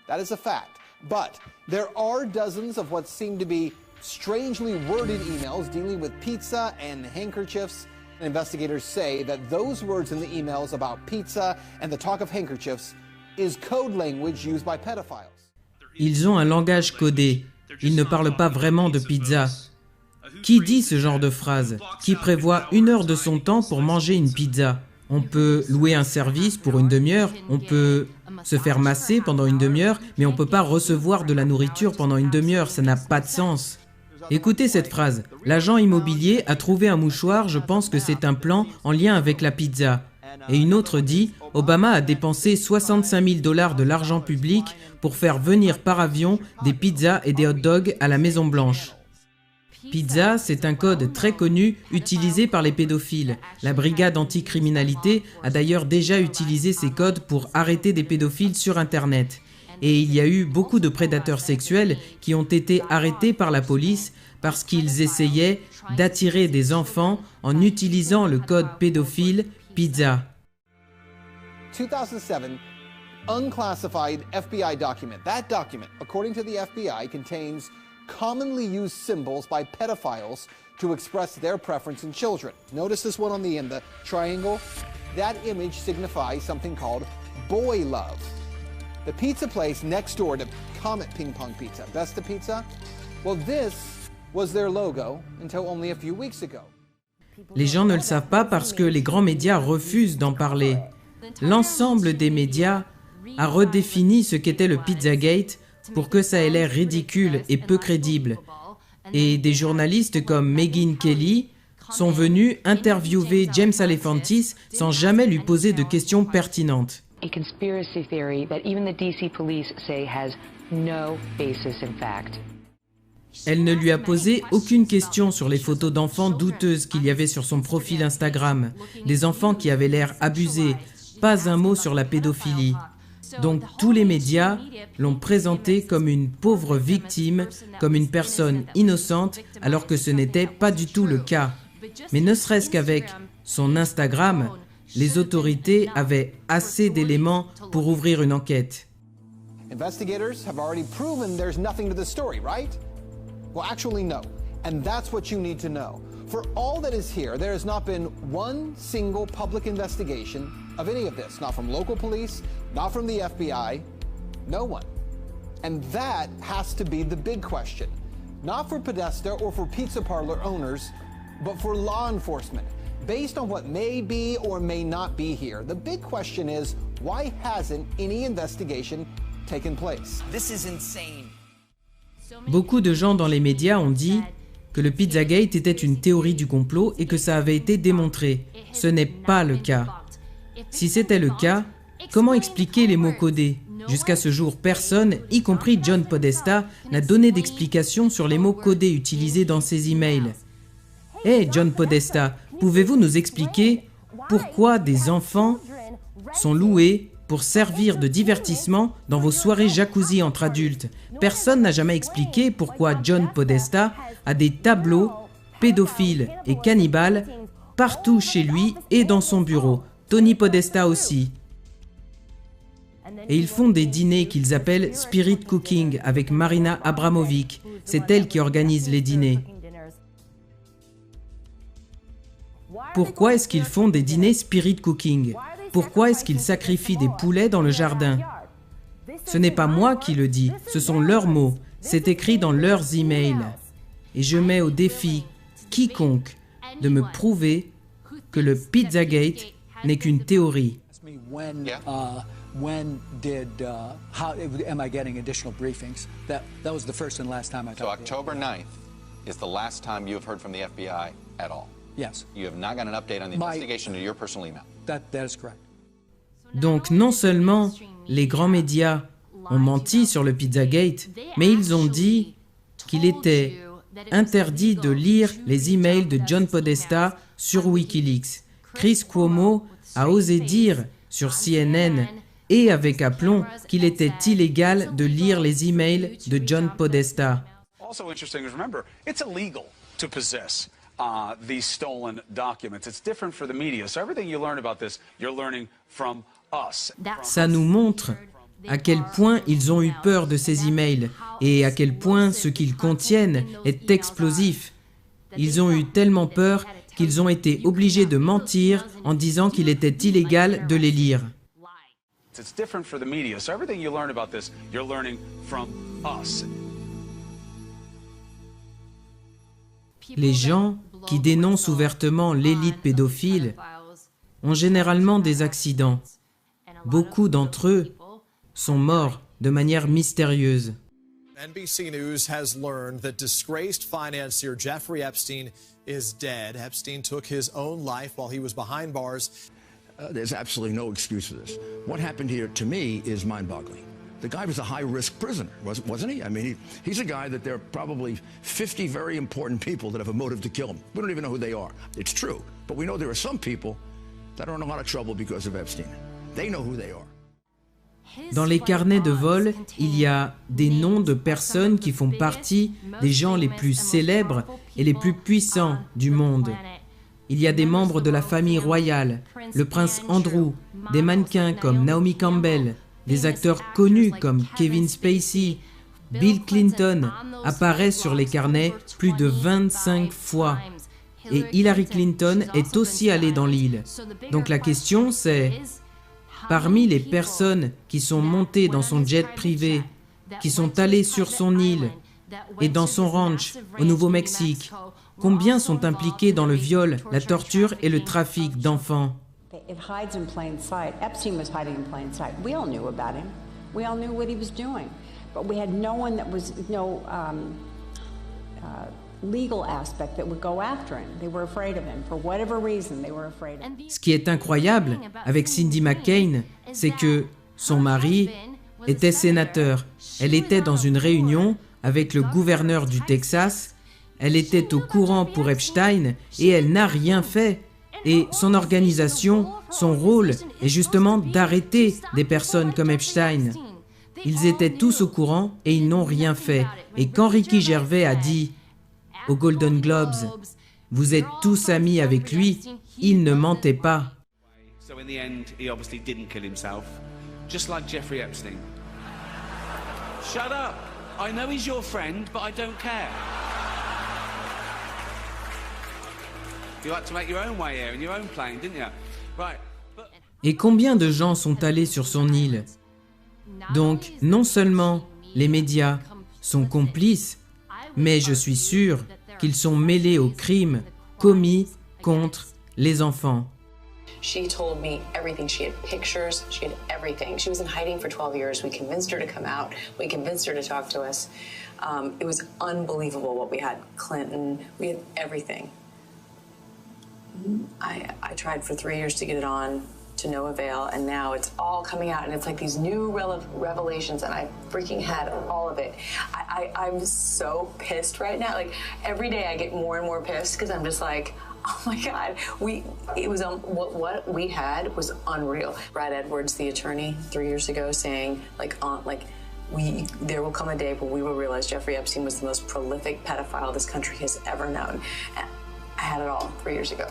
That is a fact. But there are dozens of what seem to be strangely worded emails dealing with pizza and handkerchiefs. Investigators say that those words in the emails about pizza and the talk of handkerchiefs is code language used by pedophiles. Ils ont un langage codé. Ils ne parlent pas vraiment de pizza. Qui dit ce genre de phrase? Qui prévoit 1 heure de son temps pour manger une pizza? On peut louer un service pour 1 demi-heure, on peut se faire masser pendant 1 demi-heure, mais on ne peut pas recevoir de la nourriture pendant 1 demi-heure, ça n'a pas de sens. Écoutez cette phrase. L'agent immobilier a trouvé un mouchoir, je pense que c'est un plan en lien avec la pizza. Et une autre dit, Obama a dépensé 65 000 $ de l'argent public pour faire venir par avion des pizzas et des hot dogs à la Maison Blanche. Pizza, c'est un code très connu utilisé par les pédophiles. La brigade anticriminalité a d'ailleurs déjà utilisé ces codes pour arrêter des pédophiles sur Internet. Et il y a eu beaucoup de prédateurs sexuels qui ont été arrêtés par la police parce qu'ils essayaient d'attirer des enfants en utilisant le code pédophile pizza. 2007, unclassified FBI document. That document, according to the FBI, contains commonly used symbols by pedophiles to express their preference in children. Notice this one on the end, the triangle. That image signifies something called boy love. The pizza place next door to Comet Ping Pong Pizza, Besta Pizza, well, this was their logo until only a few weeks ago. Les gens ne le savent pas parce que les grands médias refusent d'en parler. L'ensemble des médias a redéfini ce qu'était le Pizzagate pour que ça ait l'air ridicule et peu crédible. Et des journalistes comme Megyn Kelly sont venus interviewer James Alefantis sans jamais lui poser de questions pertinentes. A conspiracy theory that even the DC police say has no basis in fact. Elle ne lui a posé aucune question sur les photos d'enfants douteuses qu'il y avait sur son profil Instagram, des enfants qui avaient l'air abusés, pas un mot sur la pédophilie. Donc tous les médias l'ont présentée comme une pauvre victime, comme une personne innocente, alors que ce n'était pas du tout le cas. Mais ne serait-ce qu'avec son Instagram, les autorités avaient assez d'éléments pour ouvrir une enquête. Investigators have already proven there's nothing to the story, right? Well, actually, no. And that's what you need to know. For all that is here, there has not been one single public investigation of any of this. Not from local police, not from the FBI, no one. And that has to be the big question. not for Podesta or for pizza parlor owners, but for law enforcement. Based on what may be or may not be here, the big question is, why hasn't any investigation taken place? This is insane. Beaucoup de gens dans les médias ont dit que le Pizzagate était une théorie du complot et que ça avait été démontré. Ce n'est pas le cas. Si c'était le cas, comment expliquer les mots codés? Jusqu'à ce jour, personne, y compris John Podesta, n'a donné d'explication sur les mots codés utilisés dans ses emails. Hey John Podesta, pouvez-vous nous expliquer pourquoi des enfants sont loués pour servir de divertissement dans vos soirées jacuzzi entre adultes? Personne n'a jamais expliqué pourquoi John Podesta a des tableaux pédophiles et cannibales partout chez lui et dans son bureau. Tony Podesta aussi. Et ils font des dîners qu'ils appellent Spirit Cooking avec Marina Abramovic. C'est elle qui organise les dîners. Pourquoi est-ce qu'ils font des dîners Spirit Cooking? Pourquoi est-ce qu'ils sacrifient des poulets dans le jardin? Ce n'est pas moi qui le dis, ce sont leurs mots. C'est écrit dans leurs emails. Et je mets au défi quiconque de me prouver que le Pizzagate n'est qu'une théorie. When did, how am I getting additional briefings? That was the first and last time I talked to you. So October 9th is the last time you have heard from the FBI at all? Yes. You have not got an update on the investigation to your personal email? That is correct. Donc non seulement les grands médias ont menti sur le Pizzagate, mais ils ont dit qu'il était interdit de lire les emails de John Podesta sur Wikileaks. Chris Cuomo a osé dire sur CNN et avec aplomb qu'il était illégal de lire les emails de John Podesta. Also interesting is remember, it's illegal to possess these stolen documents. It's different for the media. So everything you learn about this, you're learning from us. Ça nous montre à quel point ils ont eu peur de ces emails et à quel point ce qu'ils contiennent est explosif. Ils ont eu tellement peur qu'ils ont été obligés de mentir en disant qu'il était illégal de les lire. It's different for the media. So everything you learn about this, you're learning from us. Les gens qui dénoncent ouvertement l'élite pédophile ont généralement des accidents. Beaucoup d'entre eux sont morts de manière mystérieuse. NBC News has learned that disgraced financier Jeffrey Epstein is dead. Epstein took his own life while he was behind bars. There's absolutely no excuse for this. What happened here, to me, is mind-boggling. The guy was a high-risk prisoner, wasn't he? I mean, he's a guy that there are probably 50 very important people that have a motive to kill him. We don't even know who they are. It's true. But we know there are some people that are in a lot of trouble because of Epstein. They know who they are. Dans les carnets de vol, il y a des noms de personnes qui font partie des gens les plus célèbres et les plus puissants du monde. Il y a des membres de la famille royale, le prince Andrew, des mannequins comme Naomi Campbell, des acteurs connus comme Kevin Spacey. Bill Clinton apparaît sur les carnets plus de 25 fois. Et Hillary Clinton est aussi allée dans l'île. Donc la question c'est, parmi les personnes qui sont montées dans son jet privé, qui sont allées sur son île et dans son ranch au Nouveau-Mexique, combien sont impliqués dans le viol, la torture et le trafic d'enfants? It hides in plain sight. Epstein was hiding in plain sight. We all knew about him. We all knew what he was doing. But we had no one that was, legal aspect that would go after him. They were afraid of him. For whatever reason, they were afraid of him. Ce qui est incroyable avec Cindy McCain, c'est que son mari était sénateur. Elle était dans une réunion avec le gouverneur du Texas. Elle était au courant pour Epstein et elle n'a rien fait. Et son organisation, son rôle est justement d'arrêter des personnes comme Epstein. Ils étaient tous au courant et ils n'ont rien fait. Et quand Ricky Gervais a dit aux Golden Globes, vous êtes tous amis avec lui, il ne mentait pas. So in the end, he obviously didn't kill himself, just like Jeffrey Epstein. Shut up! I know he's your friend, but I don't care. You had to make your own way here in your own plane, didn't you? Right. Et combien de gens sont allés sur son île? Donc, non seulement les médias sont complices, mais je suis sûr qu'ils sont mêlés aux crimes commis contre les enfants. She told me everything. She had pictures. She had everything. She was in hiding for 12 years. We convinced her to come out. We convinced her to talk to us. It was unbelievable what we had. Clinton, we had everything. I tried for 3 years to get it on, to no avail, and now it's all coming out, and it's like these new revelations, and I freaking had all of it. I'm so pissed right now. Like, every day I get more and more pissed because I'm just like, oh my God, what we had was unreal. Brad Edwards, the attorney, 3 years ago, saying there will come a day when we will realize Jeffrey Epstein was the most prolific pedophile this country has ever known. And I had it all 3 years ago.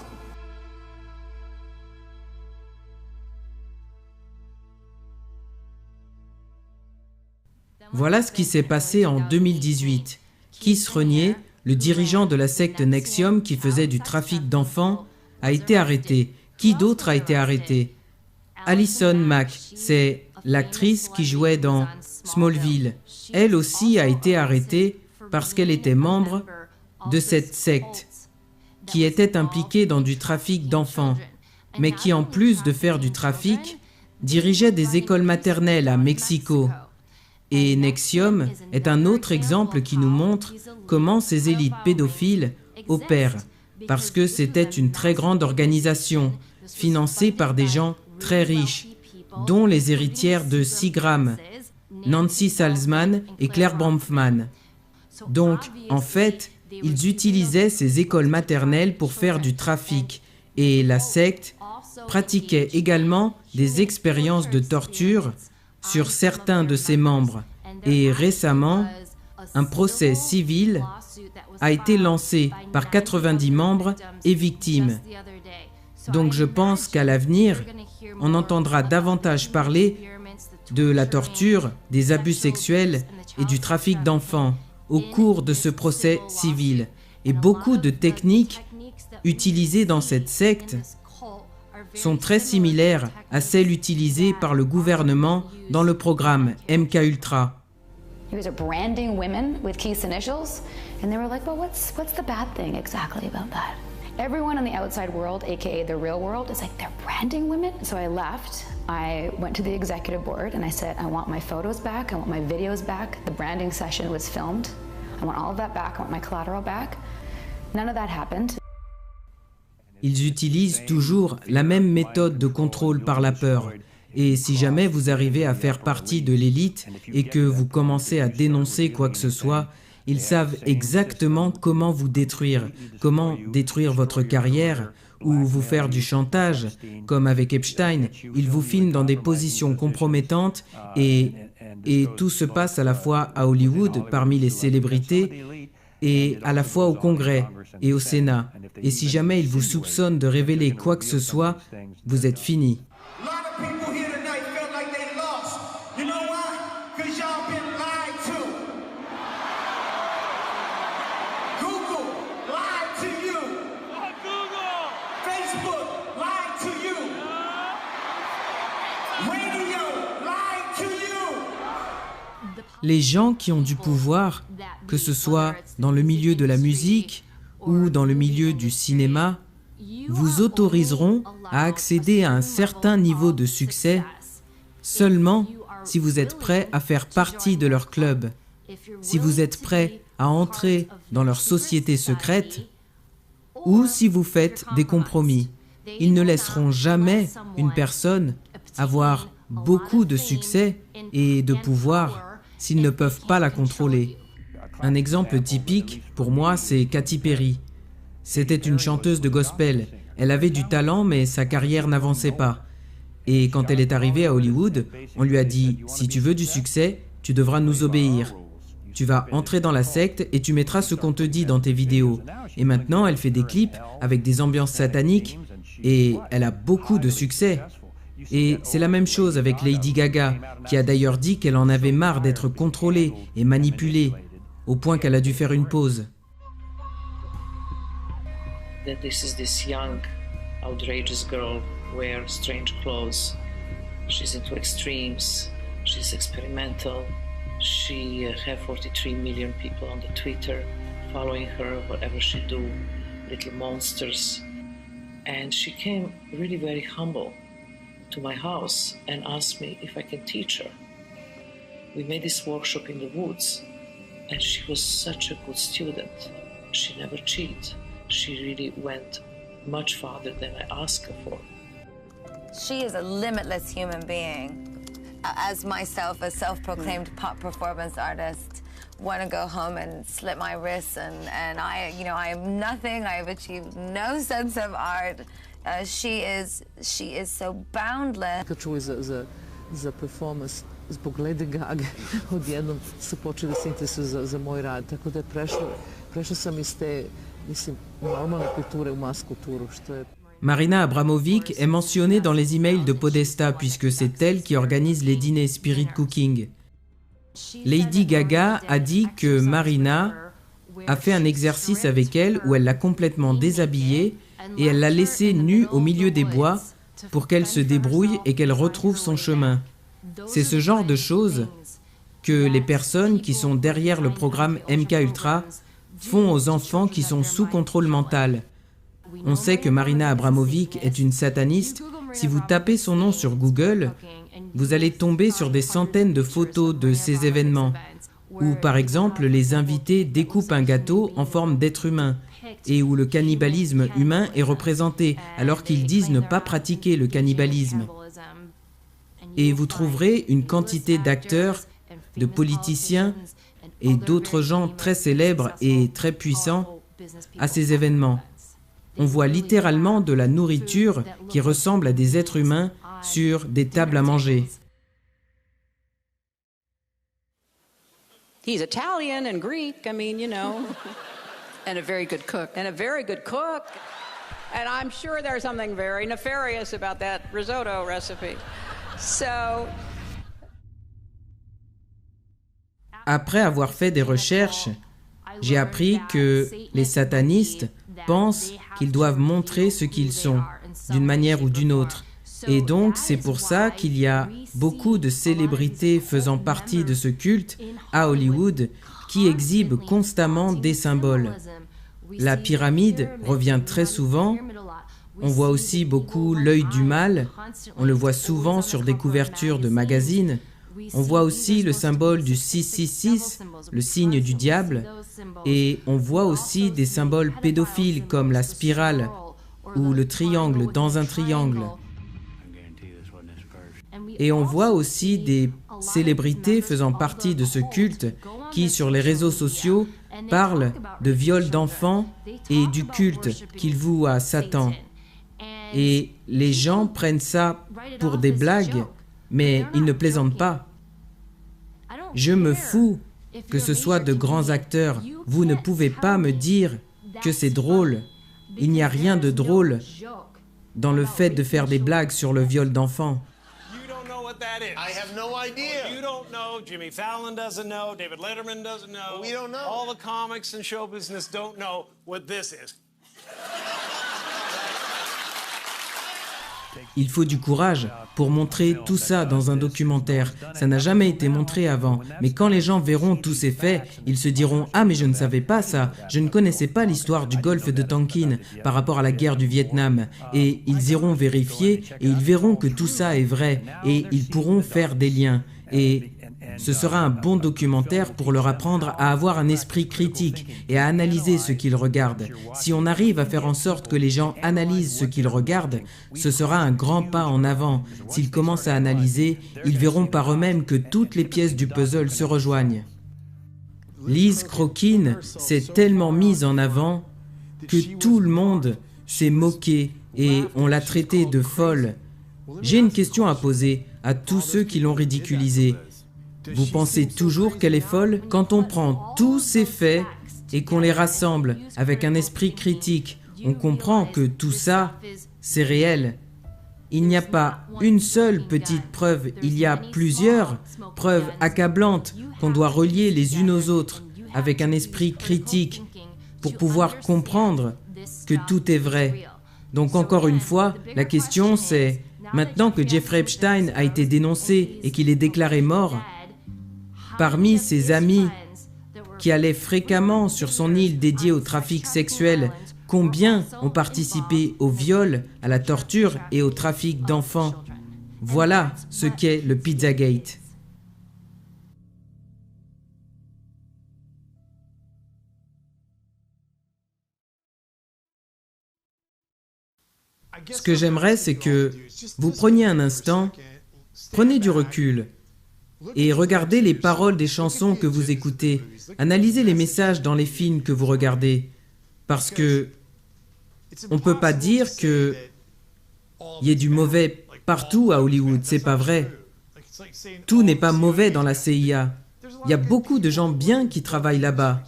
Voilà ce qui s'est passé en 2018. Keith Renier, le dirigeant de la secte NXIVM qui faisait du trafic d'enfants, a été arrêté. Qui d'autre a été arrêté? Alison Mack, c'est l'actrice qui jouait dans Smallville. Elle aussi a été arrêtée parce qu'elle était membre de cette secte qui était impliquée dans du trafic d'enfants, mais qui, en plus de faire du trafic, dirigeait des écoles maternelles à Mexico. Et NXIVM est un autre exemple qui nous montre comment ces élites pédophiles opèrent, parce que c'était une très grande organisation, financée par des gens très riches, dont les héritières de Seagram, Nancy Salzman et Claire Bronfman. Donc, en fait, ils utilisaient ces écoles maternelles pour faire du trafic, et la secte pratiquait également des expériences de torture sur certains de ses membres. Et récemment, un procès civil a été lancé par 90 membres et victimes. Donc je pense qu'à l'avenir, on entendra davantage parler de la torture, des abus sexuels et du trafic d'enfants au cours de ce procès civil. Et beaucoup de techniques utilisées dans cette secte sont très similaires à celles utilisées par le gouvernement dans le programme MKUltra. You guys are branding women with Keith's initials, and they were like, well, what's the bad thing exactly about that? Everyone in the outside world, aka the real world, is like, they're branding women? So I left, I went to the executive board, and I said, I want my photos back, I want my videos back, the branding session was filmed, I want all of that back, I want my collateral back. None of that happened. Ils utilisent toujours la même méthode de contrôle par la peur. Et si jamais vous arrivez à faire partie de l'élite et que vous commencez à dénoncer quoi que ce soit, ils savent exactement comment vous détruire, comment détruire votre carrière ou vous faire du chantage. Comme avec Epstein, ils vous filment dans des positions compromettantes et tout se passe à la fois à Hollywood, parmi les célébrités, et à la fois au Congrès et au Sénat. Et si jamais ils vous soupçonnent de révéler quoi que ce soit, vous êtes fini. Les gens qui ont du pouvoir, que ce soit dans le milieu de la musique ou dans le milieu du cinéma, vous autoriseront à accéder à un certain niveau de succès seulement si vous êtes prêt à faire partie de leur club, si vous êtes prêt à entrer dans leur société secrète ou si vous faites des compromis. Ils ne laisseront jamais une personne avoir beaucoup de succès et de pouvoir s'ils ne peuvent pas la contrôler. Un exemple typique, pour moi, c'est Katy Perry. C'était une chanteuse de gospel. Elle avait du talent, mais sa carrière n'avançait pas. Et quand elle est arrivée à Hollywood, on lui a dit « Si tu veux du succès, tu devras nous obéir. Tu vas entrer dans la secte et tu mettras ce qu'on te dit dans tes vidéos. » Et maintenant, elle fait des clips avec des ambiances sataniques et elle a beaucoup de succès. Et c'est la même chose avec Lady Gaga, qui a d'ailleurs dit qu'elle en avait marre d'être contrôlée et manipulée, au point qu'elle a dû faire une pause. That this is this young, outrageous girl wears strange clothes. She's into extremes. She's experimental. She had 43 million people on the Twitter following her, whatever she do, little monsters. And she came really very humble to my house and asked me if I can teach her. We made this workshop in the woods, and she was such a good student. She never cheated. She really went much farther than I asked her for. She is a limitless human being. As myself, a self-proclaimed pop performance artist, want to go home and slit my wrists, and I am nothing. I have achieved no sense of art. She is so boundless. Kad čuju za performance zbog Lady Gaga, odjednom su počeli da se interesuju za moj rad, tako da prešla sam iz te, mislim, normalne kulture u mas kulturu, što je... Marina Abramovic est mentionnée dans les emails de Podesta puisque c'est elle qui organise les dîners Spirit Cooking. Lady Gaga a dit que Marina a fait un exercice avec elle où elle l'a complètement déshabillée et elle l'a laissée nue au milieu des bois pour qu'elle se débrouille et qu'elle retrouve son chemin. C'est ce genre de choses que les personnes qui sont derrière le programme MKUltra font aux enfants qui sont sous contrôle mental. On sait que Marina Abramovic est une sataniste. Si vous tapez son nom sur Google, vous allez tomber sur des centaines de photos de ces événements, où par exemple les invités découpent un gâteau en forme d'être humain, et où le cannibalisme humain est représenté, alors qu'ils disent ne pas pratiquer le cannibalisme. Et vous trouverez une quantité d'acteurs, de politiciens et d'autres gens très célèbres et très puissants à ces événements. On voit littéralement de la nourriture qui ressemble à des êtres humains sur des tables à manger. He's Italian and Greek, I mean, you know, and a very good cook. And a very good cook. And I'm sure there's something very nefarious about that risotto recipe. So... Après avoir fait des recherches, j'ai appris que les satanistes pensent qu'ils doivent montrer ce qu'ils sont, d'une manière ou d'une autre. Et donc, c'est pour ça qu'il y a beaucoup de célébrités faisant partie de ce culte à Hollywood qui exhibent constamment des symboles. La pyramide revient très souvent. On voit aussi beaucoup l'œil du mal. On le voit souvent sur des couvertures de magazines. On voit aussi le symbole du 666, le signe du diable, et on voit aussi des symboles pédophiles comme la spirale ou le triangle dans un triangle. Et on voit aussi des célébrités faisant partie de ce culte qui, sur les réseaux sociaux, parlent de viol d'enfants et du culte qu'ils vouent à Satan. Et les gens prennent ça pour des blagues, mais ils ne plaisantent pas. Je me fous que ce soit de grands acteurs. Vous ne pouvez pas me dire que c'est drôle. Il n'y a rien de drôle dans le fait de faire des blagues sur le viol d'enfants. I have no idea. You don't know. Jimmy Fallon doesn't know. David Letterman doesn't know. We don't know. All the comics and show business don't know what this is. Il faut du courage pour montrer tout ça dans un documentaire. Ça n'a jamais été montré avant. Mais quand les gens verront tous ces faits, ils se diront « Ah, mais je ne savais pas ça. Je ne connaissais pas l'histoire du golfe de Tonkin par rapport à la guerre du Vietnam. » Et ils iront vérifier et ils verront que tout ça est vrai et ils pourront faire des liens. Et ce sera un bon documentaire pour leur apprendre à avoir un esprit critique et à analyser ce qu'ils regardent. Si on arrive à faire en sorte que les gens analysent ce qu'ils regardent, ce sera un grand pas en avant. S'ils commencent à analyser, ils verront par eux-mêmes que toutes les pièces du puzzle se rejoignent. Liz Crokin s'est tellement mise en avant que tout le monde s'est moqué et on l'a traitée de folle. J'ai une question à poser à tous ceux qui l'ont ridiculisée. Vous pensez toujours qu'elle est folle? Quand on prend tous ces faits et qu'on les rassemble avec un esprit critique, on comprend que tout ça, c'est réel. Il n'y a pas une seule petite preuve, il y a plusieurs preuves accablantes qu'on doit relier les unes aux autres avec un esprit critique pour pouvoir comprendre que tout est vrai. Donc encore une fois, la question c'est, maintenant que Jeffrey Epstein a été dénoncé et qu'il est déclaré mort, Parmi ses amis qui allaient fréquemment sur son île dédiée au trafic sexuel, combien ont participé au viol, à la torture et au trafic d'enfants? Voilà ce qu'est le Pizzagate. Ce que j'aimerais, c'est que vous preniez un instant, prenez du recul et regardez les paroles des chansons que vous écoutez. Analysez les messages dans les films que vous regardez. Parce que on ne peut pas dire qu'il y ait du mauvais partout à Hollywood, c'est pas vrai. Tout n'est pas mauvais dans la CIA. Il y a beaucoup de gens bien qui travaillent là-bas.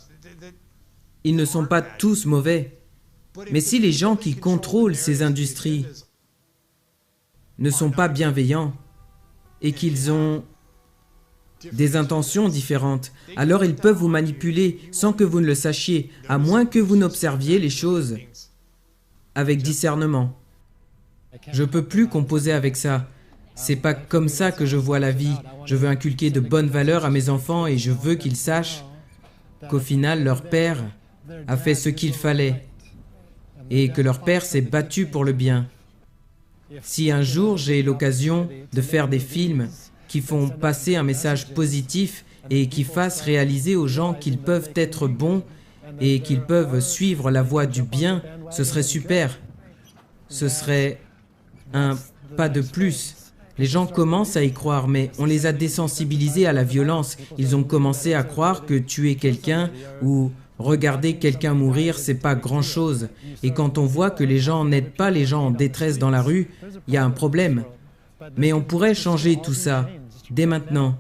Ils ne sont pas tous mauvais. Mais si les gens qui contrôlent ces industries ne sont pas bienveillants et qu'ils ont des intentions différentes, alors ils peuvent vous manipuler sans que vous ne le sachiez, à moins que vous n'observiez les choses avec discernement. Je ne peux plus composer avec ça. C'est pas comme ça que je vois la vie. Je veux inculquer de bonnes valeurs à mes enfants et je veux qu'ils sachent qu'au final, leur père a fait ce qu'il fallait et que leur père s'est battu pour le bien. Si un jour j'ai l'occasion de faire des films qui font passer un message positif et qui fassent réaliser aux gens qu'ils peuvent être bons et qu'ils peuvent suivre la voie du bien, ce serait super. Ce serait un pas de plus. Les gens commencent à y croire, mais on les a désensibilisés à la violence. Ils ont commencé à croire que tuer quelqu'un ou regarder quelqu'un mourir, c'est pas grand-chose. Et quand on voit que les gens n'aident pas les gens en détresse dans la rue, il y a un problème. Mais on pourrait changer tout ça, dès maintenant.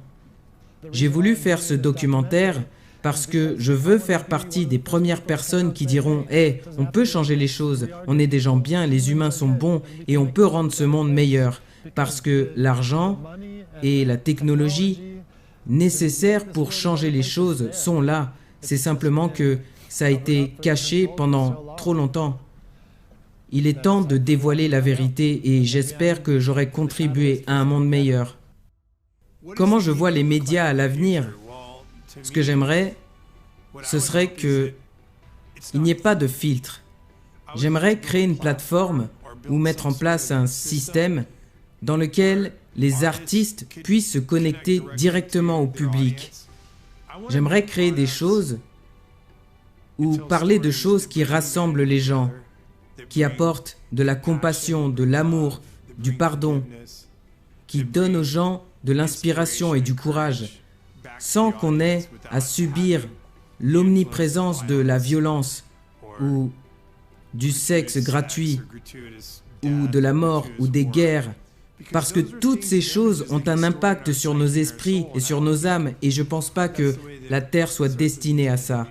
J'ai voulu faire ce documentaire parce que je veux faire partie des premières personnes qui diront « Hey, on peut changer les choses, on est des gens bien, les humains sont bons et on peut rendre ce monde meilleur. » Parce que l'argent et la technologie nécessaires pour changer les choses sont là. C'est simplement que ça a été caché pendant trop longtemps. Il est temps de dévoiler la vérité et j'espère que j'aurai contribué à un monde meilleur. Comment je vois les médias à l'avenir? Ce que j'aimerais, ce serait qu'il n'y ait pas de filtre. J'aimerais créer une plateforme ou mettre en place un système dans lequel les artistes puissent se connecter directement au public. J'aimerais créer des choses ou parler de choses qui rassemblent les gens, qui apportent de la compassion, de l'amour, du pardon, qui donnent aux gens de l'inspiration et du courage, sans qu'on ait à subir l'omniprésence de la violence ou du sexe gratuit ou de la mort ou des guerres. Parce que toutes ces choses ont un impact sur nos esprits et sur nos âmes et je ne pense pas que la Terre soit destinée à ça.